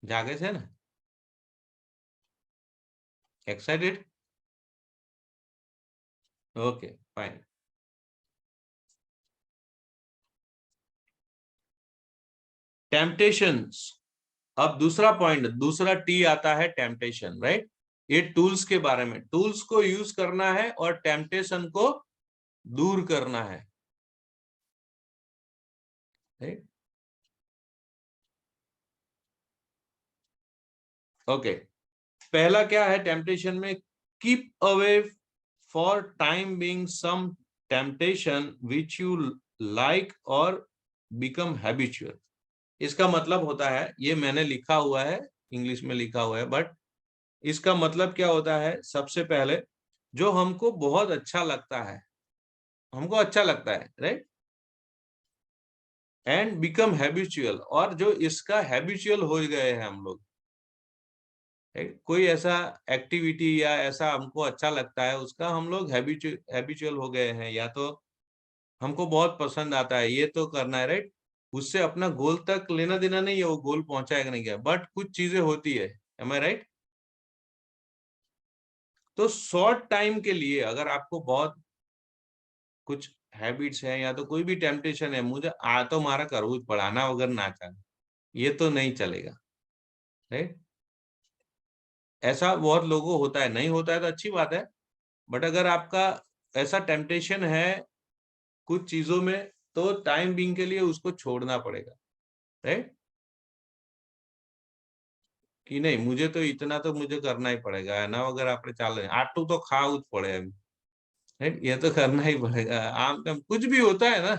जागे थे ना, एक्साइटेड, ओके फाइन। टेम्पटेशंस, अब दूसरा पॉइंट, दूसरा टी आता है, टेम्पटेशन, राइट। ये टूल्स के बारे में, टूल्स को यूज करना है और टेम्पटेशन को दूर करना है, राइट। ओके, पहला क्या है टेम्पटेशन में, keep away for time being some temptation which you like और बिकम हैबिचुअल। इसका मतलब होता है, ये मैंने लिखा हुआ है, इंग्लिश में लिखा हुआ है, बट इसका मतलब क्या होता है, सबसे पहले जो हमको बहुत अच्छा लगता है, हमको अच्छा लगता है, राइट, एंड बिकम हैबिचुअल, और जो इसका हैबिचुअल हो गए हैं हम लोग, राइट, कोई ऐसा एक्टिविटी या ऐसा हमको अच्छा लगता है, उसका हम लोग हैबिचुअल हो गए हैं, या तो हमको बहुत पसंद आता है, ये तो करना है, राइट। उससे अपना गोल तक लेना देना नहीं है, वो गोल पहुंचाएगा नहीं गया, बट कुछ चीजें होती है, एम आई राइट। तो शॉर्ट टाइम के लिए अगर आपको बहुत कुछ हैबिट्स है या तो कोई भी टेम्पटेशन है, मुझे आ तो मारा करबूज पढ़ाना वगैरह ना चाहे, ये तो नहीं चलेगा, राइट। ऐसा बहुत लोगों होता है, नहीं होता है तो अच्छी बात है, बट अगर आपका ऐसा टेम्पटेशन है कुछ चीजों में, तो टाइम बीइंग के लिए उसको छोड़ना पड़ेगा, राइट। कि नहीं, मुझे तो इतना तो मुझे करना ही पड़ेगा, है ना, अगर आप चाल रहे आटू तो खाऊ पड़े अभी, राइट, ये तो करना ही पड़ेगा, आम कुछ भी होता है ना।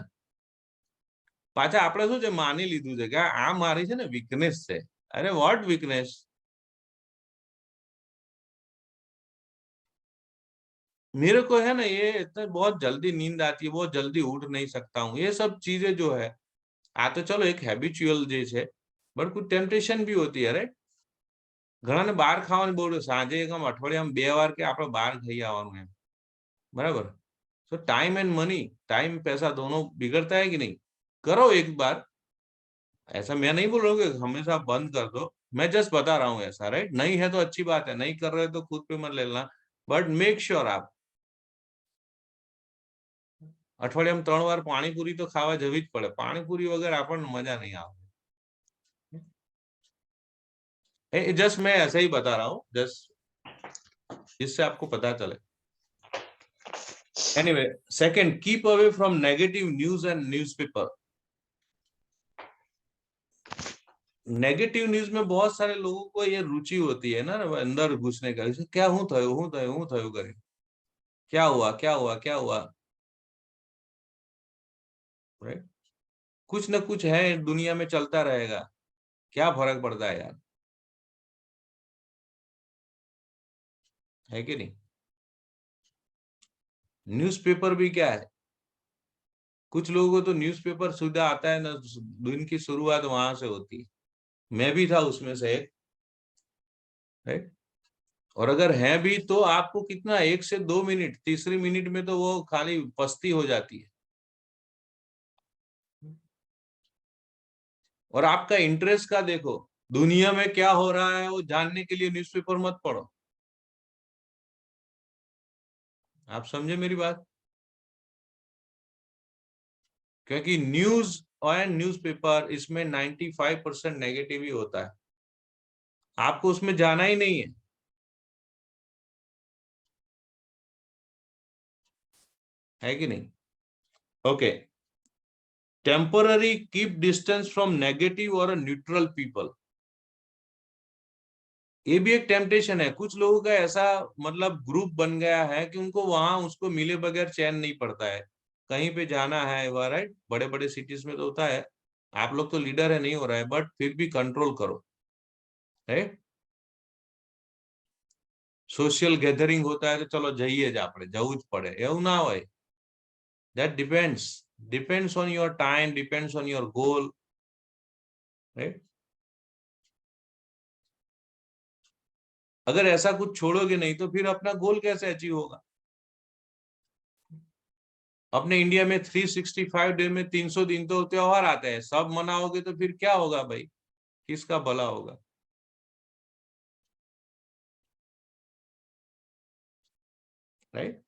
पाछा આપણે શું છે માની લીધું છે કે આ મારી છે ને વીકનેસ છે, અરે વોટ વીકનેસ, मेरे को है ना ये इतना बहुत जल्दी नींद आती है, बहुत जल्दी उठ नहीं सकता हूँ, ये सब चीजें जो है आ तो चलो एक हैबिचुअल जे છે, बट कुछ टेम्पटेशन भी होती है, राइट। ઘણાને બહાર ખાવાની બહુ સાંજે એક આમ અઠવાડિયામાં 2 વાર કે આપણે બહાર ખાઈ આવવાનું એમ, बराबर। तो टाइम एंड मनी, टाइम पैसा दोनों बिगड़ता है कि नहीं, करो एक बार, ऐसा मैं नहीं बोल रहा हूँ कि हमेशा बंद कर दो, मैं जस्ट बता रहा हूँ ऐसा, राइट। नहीं है तो अच्छी बात है, नहीं कर रहे तो खुद पे मत लेना, बट मेक श्योर आप અઠવાડિયામાં 3 વાર પાણીપુરી તો ખાવા જવી જ પડે, પાણીપુરી વગર આપણને મજા नहीं આવે, जस्ट मैं ऐसा ही बता रहा हूँ, जस्ट इससे आपको पता चले। Anyway, second, keep away from negative news and newspaper. Negative news में बहुत सारे लोगों को ये रुचि होती है ना अंदर घुसने का, क्या हूं थयो हूं थयो हूं थयो करे, क्या हुआ क्या हुआ क्या हुआ, राइट। कुछ ना कुछ है दुनिया में चलता रहेगा, क्या फर्क पड़ता है यार, है कि नहीं। न्यूज़पेपर भी क्या है, कुछ लोगों को तो न्यूज़पेपर सीधा आता है ना, दिन की शुरुआत वहां से होती है, मैं भी था उसमें से एक, राइट। और अगर है भी तो आपको कितना 1 से 2 मिनट, तीसरी मिनट में तो वो खाली पस्ती हो जाती है, और आपका इंटरेस्ट का देखो, दुनिया में क्या हो रहा है वो जानने के लिए न्यूज़पेपर मत पढ़ो। आप समझे मेरी बात? क्योंकि न्यूज और न्यूज़पेपर इसमें 95% नेगेटिव ही होता है, आपको उसमें जाना ही नहीं है कि नहीं? Okay, temporary keep distance from negative और न्यूट्रल पीपल। ये भी एक टेम्पटेशन है, कुछ लोगों का ऐसा मतलब ग्रुप बन गया है कि उनको वहां उसको मिले बगैर चैन नहीं पड़ता है। कहीं पे जाना है वह, राइट, बड़े बड़े सिटीज में तो होता है। आप लोग तो लीडर है, नहीं हो रहा है, बट फिर भी कंट्रोल करो, राइट। सोशल गैदरिंग होता है तो चलो जाइए, जा पड़े जाऊ पड़े, એવું ना हो। That depends on your time, depends on your goal, right. अगर ऐसा कुछ छोड़ोगे नहीं तो फिर अपना गोल कैसे अचीव होगा? अपने इंडिया में 365 डे में 300 दिन तो त्योहार आते हैं, सब मनाओगे तो फिर क्या होगा भाई? किसका भला होगा? राइट।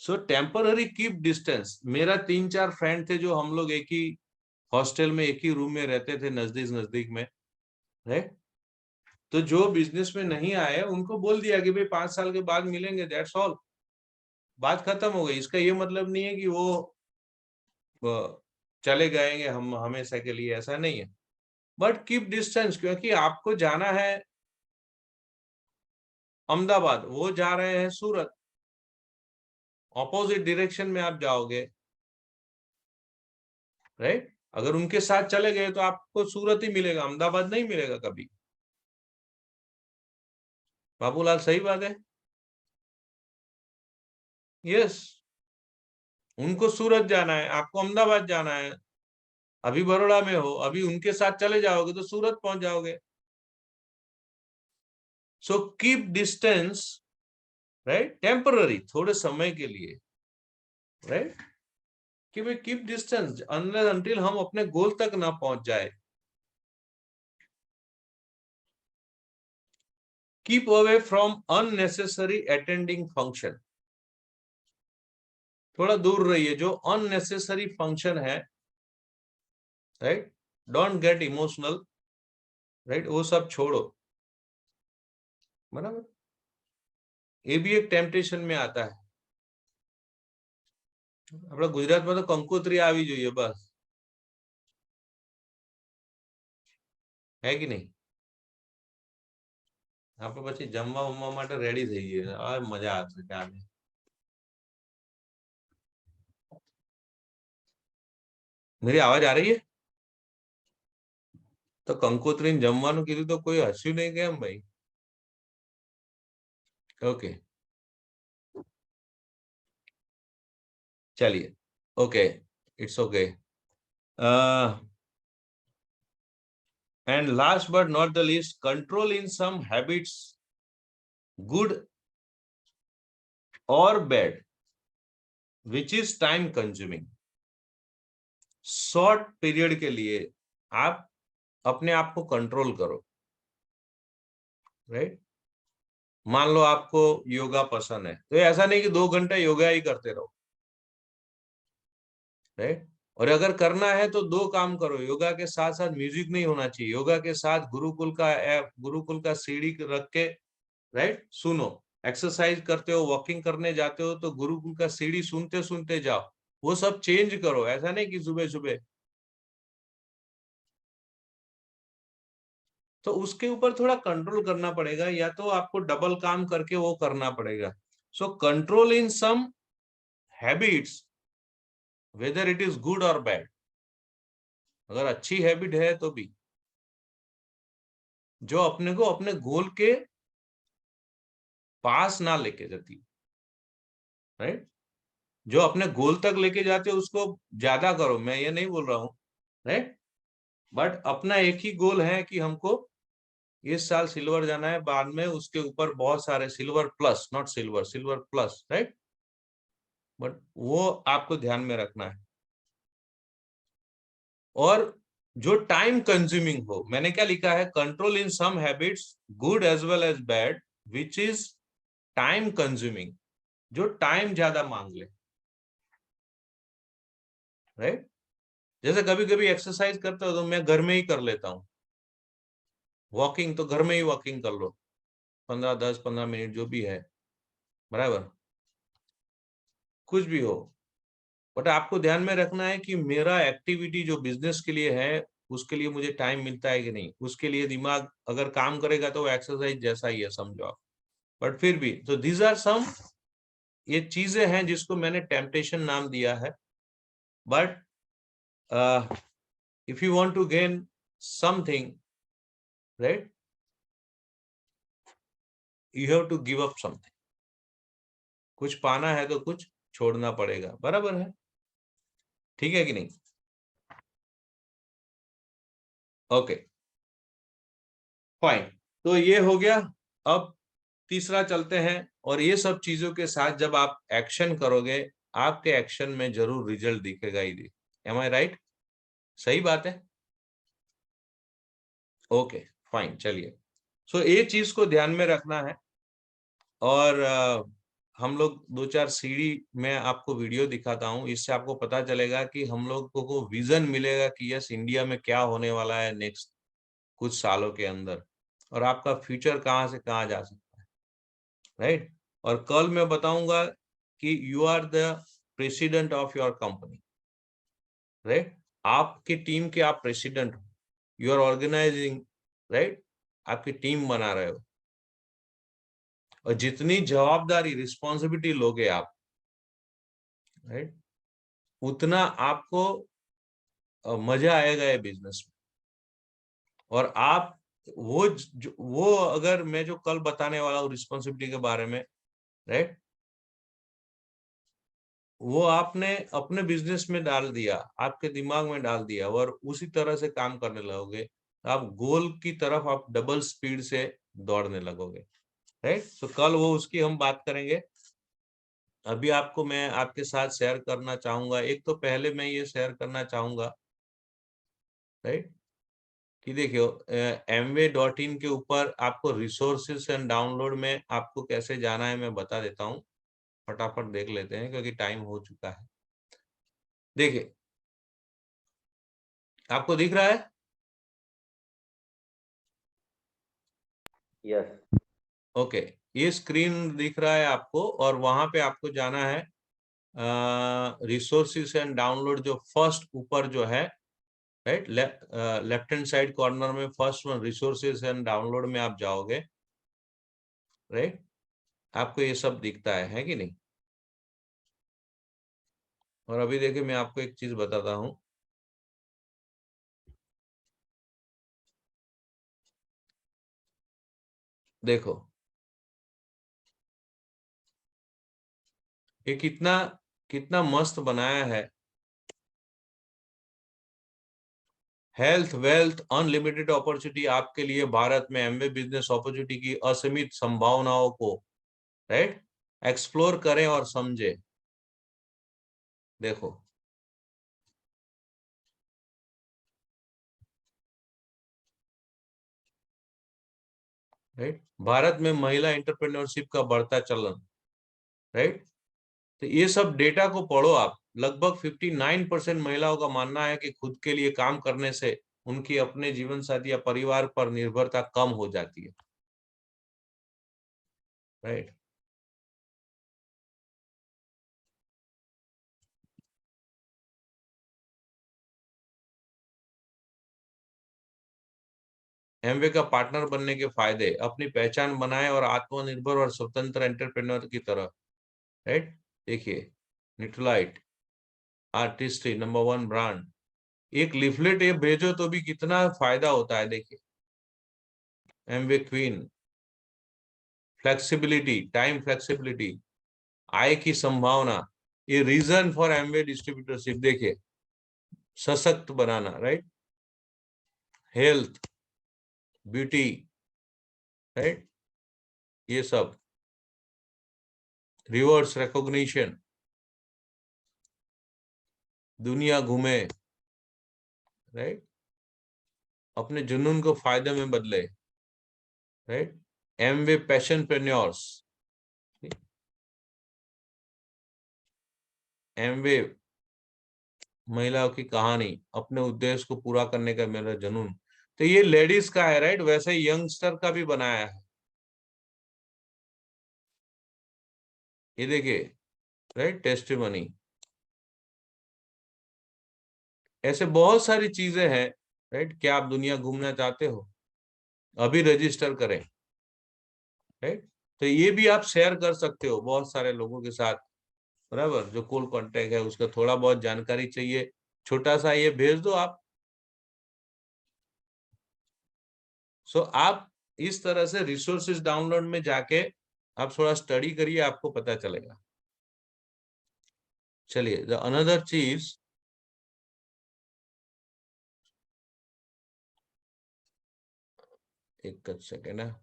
सो टेम्पररी कीप डिस्टेंस। मेरा 3-4 फ्रेंड थे जो हम लोग एक ही हॉस्टल में एक ही रूम में रहते थे, नजदीक नजदीक में, राइट। तो जो बिजनेस में नहीं आए उनको बोल दिया कि भाई 5 साल के बाद मिलेंगे, दैट्स ऑल, बात खत्म हो गई। इसका ये मतलब नहीं है कि वो चले गएंगे हम हमेशा के लिए, ऐसा नहीं है। बट कीप डिस्टेंस, क्योंकि आपको जाना है अहमदाबाद, वो जा रहे हैं सूरत, ऑपोजिट डायरेक्शन में आप जाओगे, राइट। अगर उनके साथ चले गए तो आपको सूरत ही मिलेगा, अहमदाबाद नहीं मिलेगा कभी। बाबूलाल, सही बात है। यस, उनको सूरत जाना है, आपको अहमदाबाद जाना है। अभी बड़ौदा में हो, अभी उनके साथ चले जाओगे तो सूरत पहुंच जाओगे। So keep distance, right, temporary, थोड़े समय के लिए, राइट। कि भाई कीप डिस्टेंस अनलेस अनटिल हम अपने गोल तक ना पहुंच जाए। Keep away from unnecessary attending function. थोड़ा दूर रहिए जो अननेसेसरी फंक्शन है, right. Don't get emotional, right, वो सब छोड़ो, बराबर। ये भी एक टेम्पटेशन में आता है। अपना गुजरात में तो कंकोत्री आवी જોઈએ बस, है कि नहीं? આપણે પછી જમવા ઉમવા માટે રેડી થઈ જઈએ, આ મજા આવશે ત્યારે। मेरी आवाज आ रही है? तो કંકોત્રી જમવાનું કીધું તો કોઈ હસ્યું નહીં કેમ ભાઈ? ओके, चलिए, okay, it's okay. And last but not the least, control in some habits, good और bad, which is time consuming. Short period के लिए आप अपने आप को कंट्रोल करो, राइट। मान लो आपको योगा पसंद है तो ऐसा नहीं कि 2 घंटे योगा ही करते रहो, राइट। और अगर करना है तो दो काम करो, योगा के साथ साथ म्यूजिक नहीं होना चाहिए, योगा के साथ गुरुकुल का ऐप, गुरुकुल का सीडी रख के, राइट, सुनो। एक्सरसाइज करते हो, वॉकिंग करने जाते हो तो गुरुकुल का सीडी सुनते सुनते जाओ। वो सब चेंज करो, ऐसा नहीं कि सुबह सुबह। तो उसके ऊपर थोड़ा कंट्रोल करना पड़ेगा, या तो आपको डबल काम करके वो करना पड़ेगा। So control in some habits, whether it is good और बैड। अगर अच्छी हैबिट है तो भी, जो अपने को अपने गोल के पास ना लेके जाती, राइट। जो अपने गोल तक लेके जाते हो उसको ज्यादा करो, मैं ये नहीं बोल रहा हूं, राइट। बट अपना एक ही गोल है कि हमको इस साल सिल्वर जाना है, बाद में उसके ऊपर बहुत सारे silver plus, not silver, silver plus, right. But वो आपको ध्यान में रखना है। और जो टाइम कंज्यूमिंग हो। मैंने क्या लिखा है, control in some habits good as well as bad which is time consuming, जो टाइम ज्यादा मांग ले, राइट। जैसे कभी कभी एक्सरसाइज करते हो तो मैं घर में ही कर लेता हूँ, वॉकिंग तो घर में ही वॉकिंग कर लो, 10-15 मिनट जो भी है, बराबर, कुछ भी हो। बट आपको ध्यान में रखना है कि मेरा एक्टिविटी जो बिजनेस के लिए है उसके लिए मुझे टाइम मिलता है कि नहीं। उसके लिए दिमाग अगर काम करेगा तो वो एक्सरसाइज जैसा ही है, समझो आप। बट फिर भी तो दीज आर सम, ये चीजें हैं जिसको मैंने टेम्पटेशन नाम दिया है। But if you want to gain something, right, you have to give up something. कुछ पाना है तो कुछ छोड़ना पड़ेगा, बराबर है, ठीक है कि नहीं? ओके फाइन, तो ये हो गया। अब तीसरा चलते हैं, और ये सब चीजों के साथ जब आप एक्शन करोगे, आपके एक्शन में जरूर रिजल्ट दिखेगा ही दिखेगा। एम आई राइट? सही बात है। ओके फाइन, चलिए। सो ये चीज को ध्यान में रखना है। और हम लोग 2-4 सीढ़ी में आपको वीडियो दिखाता हूँ, इससे आपको पता चलेगा कि हम लोगों को विजन मिलेगा कि यस इंडिया में क्या होने वाला है नेक्स्ट कुछ सालों के अंदर, और आपका फ्यूचर कहाँ से कहाँ जा सकता है, राइट। और कल मैं बताऊंगा कि you are the president of your company, right. आपकी टीम के आप प्रेसिडेंट हो, यू आर ऑर्गेनाइजिंग, राइट, आपकी टीम बना रहे हो। और जितनी जवाबदारी रिस्पॉन्सिबिलिटी लोगे आप, राइट, उतना आपको मजा आएगा ये बिजनेस में। और आप वो अगर मैं जो कल बताने वाला हूँ रिस्पॉन्सिबिलिटी के बारे में, राइट, वो आपने अपने बिजनेस में डाल दिया, आपके दिमाग में डाल दिया, और उसी तरह से काम करने लगोगे, तो आप गोल की तरफ आप डबल स्पीड से दौड़ने लगोगे, राइट। तो कल वो उसकी हम बात करेंगे। अभी आपको मैं आपके साथ शेयर करना चाहूंगा, एक तो पहले मैं ये शेयर करना चाहूंगा, राइट, कि देखियो MWay.in के ऊपर आपको रिसोर्सेस एंड डाउनलोड में आपको कैसे जाना है मैं बता देता हूँ। फटाफट देख लेते हैं क्योंकि टाइम हो चुका है। देखिए, आपको दिख रहा है? यस। ओके, ये स्क्रीन दिख रहा है आपको, और वहां पे आपको जाना है रिसोर्सेस एंड डाउनलोड, जो फर्स्ट ऊपर जो है, right, left hand side corner में first one resources and download में आप जाओगे, राइट। आपको ये सब दिखता है कि नहीं? और अभी देखिए मैं आपको एक चीज बताता हूँ, देखो ये कितना कितना मस्त बनाया है। हेल्थ वेल्थ अनलिमिटेड अपॉर्चुनिटी आपके लिए भारत में एमवे बिजनेस अपॉर्चुनिटी की असीमित संभावनाओं को, राइट, एक्सप्लोर करें और समझे। देखो, राइट, भारत में महिला एंटरप्रेन्योरशिप का बढ़ता चलन, राइट। तो ये सब डेटा को पढ़ो आप। लगभग 59% महिलाओं का मानना है कि खुद के लिए काम करने से उनकी अपने जीवन साथी या परिवार पर निर्भरता कम हो जाती है, राइट। एमवे का पार्टनर बनने के फायदे, अपनी पहचान बनाए और आत्मनिर्भर और स्वतंत्र एंटरप्रेन्योर की तरह, राइट। देखिए, न्यूट्रलाइट आर्टिस्ट्री नंबर 1 ब्रांड, एक लिफलेट ये भेजो तो भी कितना फायदा होता है। देखिए, Amway queen, flexibility, time flexibility, आय की संभावना, ये रीजन फॉर एमवे डिस्ट्रीब्यूटरशिप। देखिए, सशक्त बनाना, राइट, हेल्थ, ब्यूटी, राइट, ये सब, रिवर्स रिकॉग्निशन, दुनिया घूमे, राइट, अपने जुनून को फायदे में बदले, राइट, एमवे पैशनप्रेन्योर्स, एमवे महिलाओं की कहानी, अपने उद्देश्य को पूरा करने का मेरा जुनून। तो ये लेडीज का है, राइट, वैसे यंगस्टर का भी बनाया है, ये देखिए, राइट, टेस्टिमनी। ऐसे बहुत सारी चीजें हैं, राइट। क्या आप दुनिया घूमना चाहते हो, अभी रजिस्टर करें, राइट। तो ये भी आप शेयर कर सकते हो बहुत सारे लोगों के साथ, बराबर, जो कोल कांटेक्ट है उसका थोड़ा बहुत जानकारी चाहिए, छोटा सा ये भेज दो आप। सो आप इस तरह से रिसोर्सेज डाउनलोड में जाके आप थोड़ा स्टडी करिए, आपको पता चलेगा। चलिए, द अनदर चीज, एक सेकेंड है,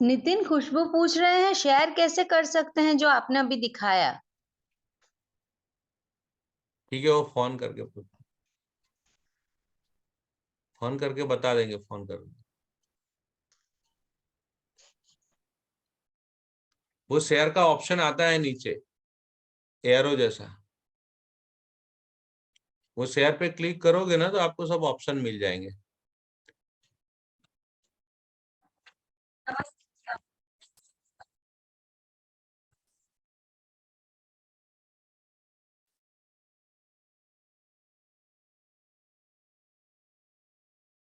नितिन, खुशबू पूछ रहे हैं शेयर कैसे कर सकते हैं जो आपने अभी दिखाया। ठीक है, वो फोन करके बता देंगे, फोन कर, वो शेयर का ऑप्शन आता है नीचे एरो जैसा, वो शेयर पे क्लिक करोगे ना तो आपको सब ऑप्शन मिल जाएंगे।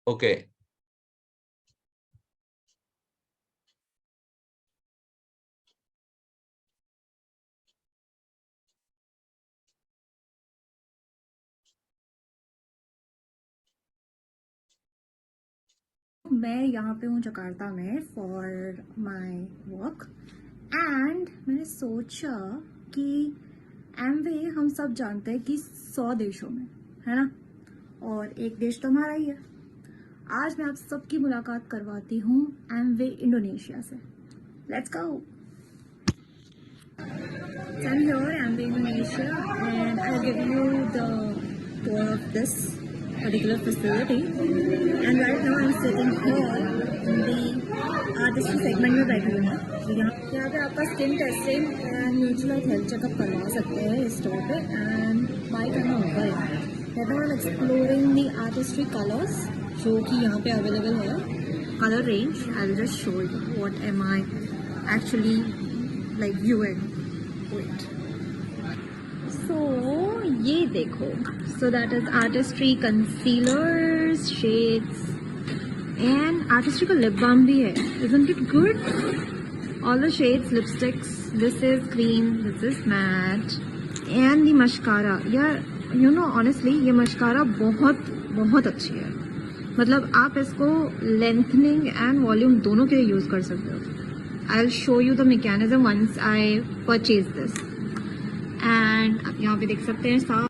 ओके, मैं यहाँ पे हूँ जकार्ता में फॉर माय वर्क एंड मैंने सोचा कि एमवे हम सब जानते हैं कि 100 देशों में है ना, और एक देश तो हमारा ही है। आज मैं आप सबकी मुलाकात करवाती हूँ एमवे इंडोनेशिया से। Let's go. I'm here, Amway Indonesia, and I'll give you the tour of this particular facility. And right now I'm sitting here in the artistry segment में बैठी हूँ मैं। यहाँ पे आपका skin testing and neutral health checkup करवा सकते हैं इस स्टोर पे, एंड बाई करना होगा यहाँ। Now I'm exploring the artistry colors जो कि यहाँ पे अवेलेबल है, color range. I'll just show you what am I actually like viewing. Wait. So ये देखो, so that is artistry concealers, shades, and artistry का lip balm भी है. Isn't it good? All the shades, lipsticks. This is cream, this is matte, and the mascara. यार, you know honestly ये mascara बहुत बहुत अच्छी है। मतलब आप इसको लेंथनिंग एंड वॉल्यूम दोनों के लिए यूज कर सकते हो। I'll show you the mechanism once I purchase this. And आप यहाँ पे देख सकते हैं साफ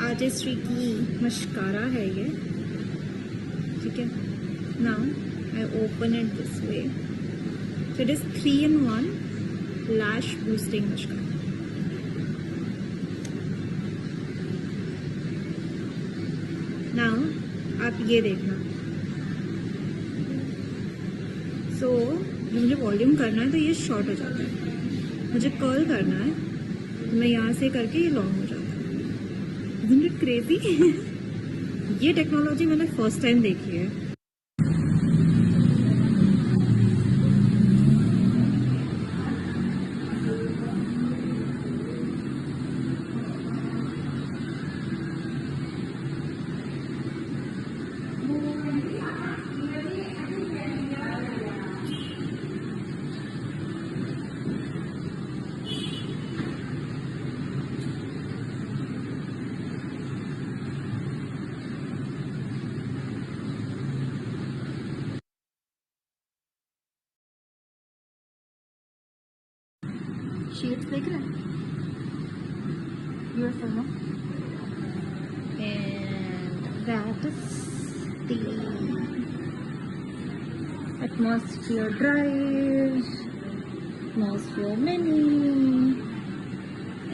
आर्टिस्ट्री की मस्कारा है ये, ठीक है। Now I open it this way, so it is 3-in-1 lash boosting mascara. Now आप ये देखना, सो मुझे वॉल्यूम करना है तो ये शॉर्ट हो जाता है, मुझे कर्ल करना है तो मैं यहाँ से करके ये लॉन्ग हो जाता है। Isn't it crazy? ये टेक्नोलॉजी मैंने फर्स्ट टाइम देखी है। शेड्स देख रहे हैं, ब्यूटीफुल ना, and that is the atmosphere drive, atmosphere mini,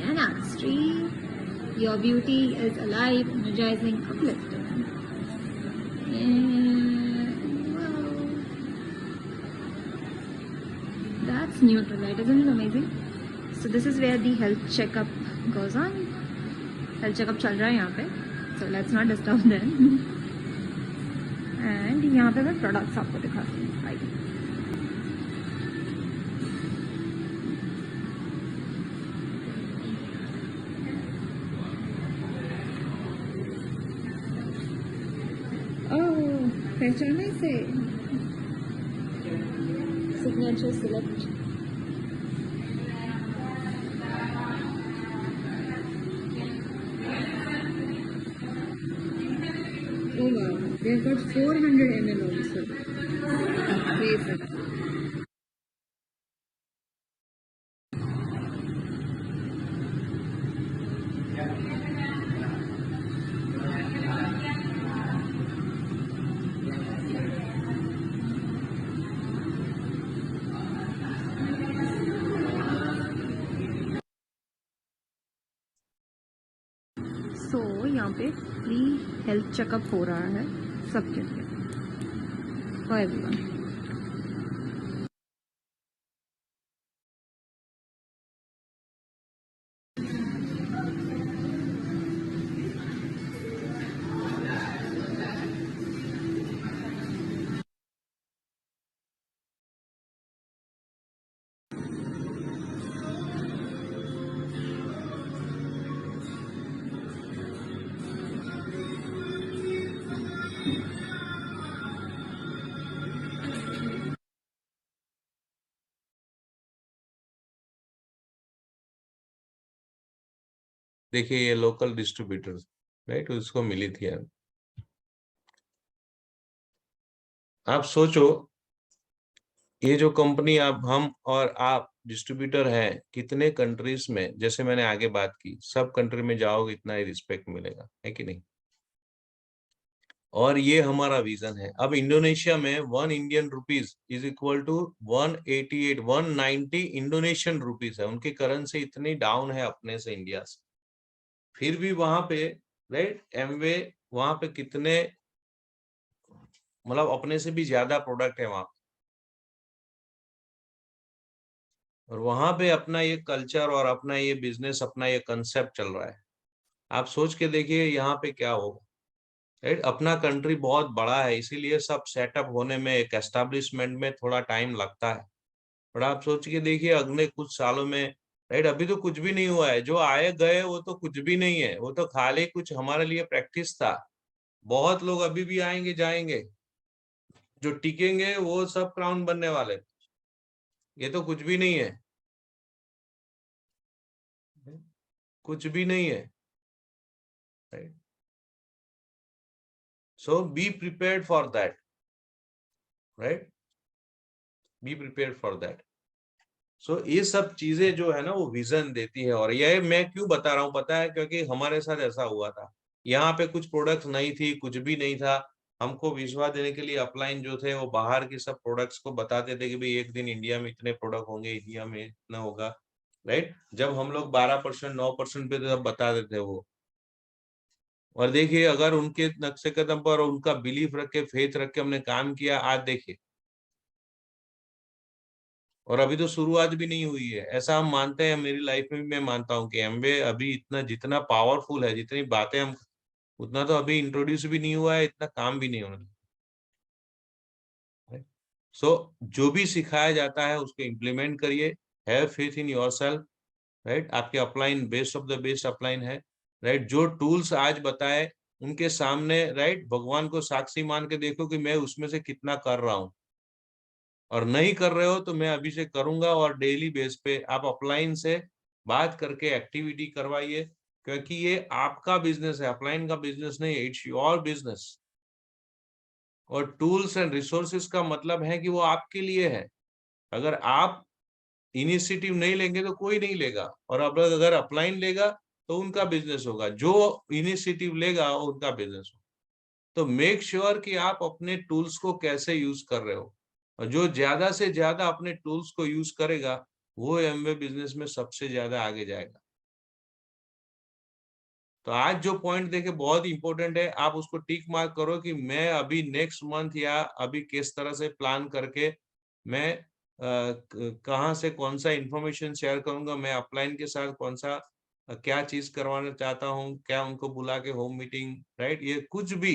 and Astri. Your beauty is alive, energizing, uplifting. And wow, that's Neutralite, isn't it amazing? So this is where the health checkup goes on. Health checkup चल रहा है यहाँ पे, so let's not disturb them. And यहाँ पे मैं products आपको दिखाती हूँ. पहचाना इसे, signature select. Oh wow, they've got 400 ml also. Crazy. सो यहाँ पे फ्री हेल्थ चेकअप हो रहा है सबके लिए, फॉर एवरीवन. देखिए ये लोकल डिस्ट्रीब्यूटर, राइट, उसको मिली थी यार. आप सोचो, ये जो कंपनी हम और आप डिस्ट्रीब्यूटर हैं, कितने कंट्रीज में, जैसे मैंने आगे बात की, सब कंट्री में जाओगे इतना ही रिस्पेक्ट मिलेगा, है कि नहीं? और ये हमारा विजन है. अब इंडोनेशिया में 1 Indian rupees is equal to 188 190 Indonesian rupees है. उनकी करेंसी इतनी डाउन है अपने से, इंडिया से, फिर भी वहां पे, राइट, एमवे वहां पे कितने, मतलब अपने से भी ज्यादा प्रोडक्ट है वहां, और वहां पे अपना ये कल्चर और अपना ये बिजनेस, अपना ये कंसेप्ट चल रहा है. आप सोच के देखिए यहाँ पे क्या होगा, राइट. अपना कंट्री बहुत बड़ा है, इसीलिए सब सेटअप होने में, एक एस्टेब्लिशमेंट में थोड़ा टाइम लगता है. पर आप सोच के देखिए अगले कुछ सालों में, राइट, अभी तो कुछ भी नहीं हुआ है. जो आए गए वो तो कुछ भी नहीं है, वो तो खाली कुछ हमारे लिए प्रैक्टिस था. बहुत लोग अभी भी आएंगे जाएंगे, जो टिकेंगे वो सब क्राउन बनने वाले. ये तो कुछ भी नहीं है, कुछ भी नहीं है, right. So be prepared for that, right, be prepared for that. So ये सब चीजें जो है ना, वो विजन देती है. और ये मैं क्यों बता रहा हूँ पता है, क्योंकि हमारे साथ ऐसा हुआ था. यहाँ पे कुछ प्रोडक्ट्स नहीं थी, कुछ भी नहीं था. हमको विश्वास देने के लिए अपलाइन जो थे वो बाहर के सब प्रोडक्ट्स को बताते थे कि भाई एक दिन इंडिया में इतने प्रोडक्ट होंगे, इंडिया में इतना होगा, राइट. जब हम लोग 12% 9% पे तब बता देते वो. और देखिए अगर उनके नक्शे कदम पर उनका बिलीफ रख के, फेथ रख के हमने काम किया, आज देखिए. और अभी तो शुरुआत भी नहीं हुई है, ऐसा हम मानते हैं. मेरी लाइफ में भी मैं मानता हूँ कि एमवे अभी इतना जितना पावरफुल है, जितनी बातें हम, उतना तो अभी इंट्रोड्यूस भी नहीं हुआ है, इतना काम भी नहीं होना. सो जो भी सिखाया जाता है उसको इम्प्लीमेंट करिए. Have faith in yourself, right. आपके upline best of the best upline है, राइट. जो टूल्स आज बताए उनके सामने, राइट, भगवान को साक्षी मान के देखो कि मैं उसमें से कितना कर रहा हूँ. और नहीं कर रहे हो तो मैं अभी से करूंगा. और डेली बेस पे आप अपलाइन से बात करके एक्टिविटी करवाइए, क्योंकि ये आपका बिजनेस है, अपलाइन का बिजनेस नहीं है. It's your business. और टूल्स एंड रिसोर्सेज का मतलब है कि वो आपके लिए है. अगर आप इनिशिएटिव नहीं लेंगे तो कोई नहीं लेगा, और अब अगर अपलाइन लेगा तो उनका बिजनेस होगा, जो इनिशिएटिव लेगा उनका बिजनेस होगा। तो मेक श्योर कि आप अपने टूल्स को कैसे यूज कर रहे हो, और जो ज्यादा से ज्यादा अपने टूल्स को यूज करेगा वो एमवे बिजनेस में सबसे ज्यादा आगे जाएगा। तो आज जो पॉइंट देखे बहुत इंपॉर्टेंट है, आप उसको टिक मार्क करो कि मैं अभी नेक्स्ट मंथ या अभी किस तरह से प्लान करके मैं कहाँ से कौन सा इंफॉर्मेशन शेयर करूंगा, मैं अपलाइन के साथ कौन सा क्या चीज करवाना चाहता हूँ, क्या उनको बुला के होम मीटिंग, राइट, ये कुछ भी,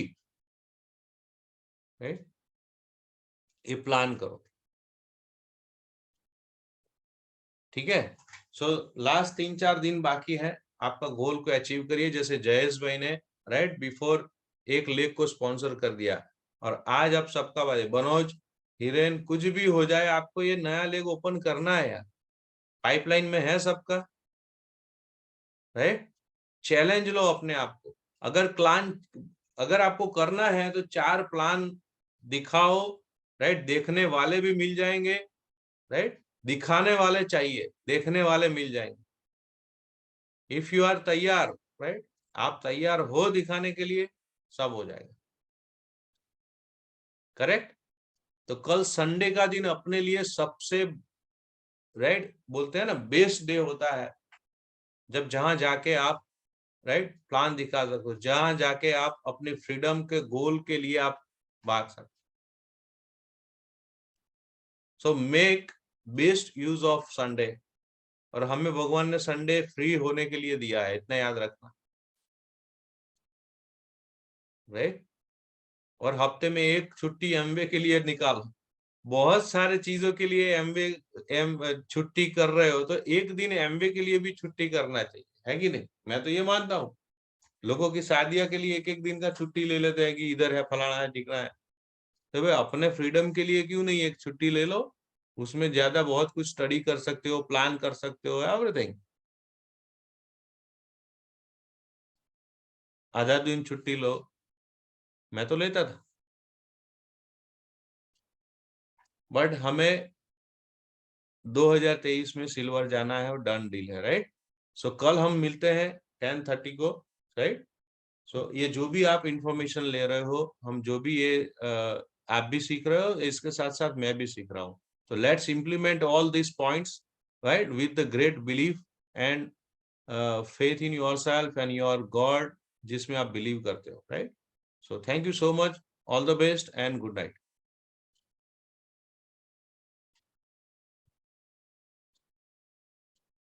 राइट, ये प्लान करो, ठीक है। सो लास्ट 3-4 दिन बाकी है, आपका गोल को अचीव करिए। जैसे जयेश भाई ने राइट बिफोर एक लेग को स्पॉन्सर कर दिया, और आज आप सबका बात, मनोज, हिरेन, कुछ भी हो जाए आपको ये नया लेग ओपन करना है यार, पाइपलाइन में है सबका, राइट। चैलेंज लो अपने आप को, अगर आपको करना है तो 4 प्लान दिखाओ, राइट, देखने वाले भी मिल जाएंगे, राइट, दिखाने वाले चाहिए, देखने वाले मिल जाएंगे। इफ यू आर तैयार, राइट, आप तैयार हो दिखाने के लिए, सब हो जाएगा, करेक्ट। तो कल संडे का दिन अपने लिए सबसे, राइट, बोलते हैं ना बेस्ट डे होता है, जब जहां जाके आप, राइट, प्लान दिखा सको, जहां जाके आप अपने फ्रीडम के गोल के लिए आप बात सकते। So make best use of Sunday, और हमें भगवान ने संडे फ्री होने के लिए दिया है, इतना याद रखना, राइट। और हफ्ते में एक छुट्टी एमवे के लिए निकालो, बहुत सारे चीजों के लिए छुट्टी कर रहे हो तो एक दिन एमवे के लिए भी छुट्टी करना चाहिए, है कि नहीं। मैं तो ये मानता हूँ, लोगों की शादियां के लिए एक एक दिन का छुट्टी ले लेते हैं कि इधर है, फलाना है, ठिकाना है। तो भाई अपने फ्रीडम के लिए क्यों नहीं एक छुट्टी ले लो, उसमें ज्यादा बहुत कुछ स्टडी कर सकते हो, प्लान कर सकते हो, एवरीथिंग। आधा दिन छुट्टी लो, मैं तो लेता था, बट हमें 2023 में सिल्वर जाना है और डन डील है, राइट। सो कल हम मिलते हैं 10:30 को, राइट। सो ये जो भी आप इंफॉर्मेशन ले रहे हो, हम जो भी ये आप भी सीख रहे हो, इसके साथ साथ मैं भी सीख रहा हूँ। So let's implement all these points, right, with the great belief and faith in yourself and your God, जिसमें आप believe करते हो, right? So thank you so much, all the best and good night.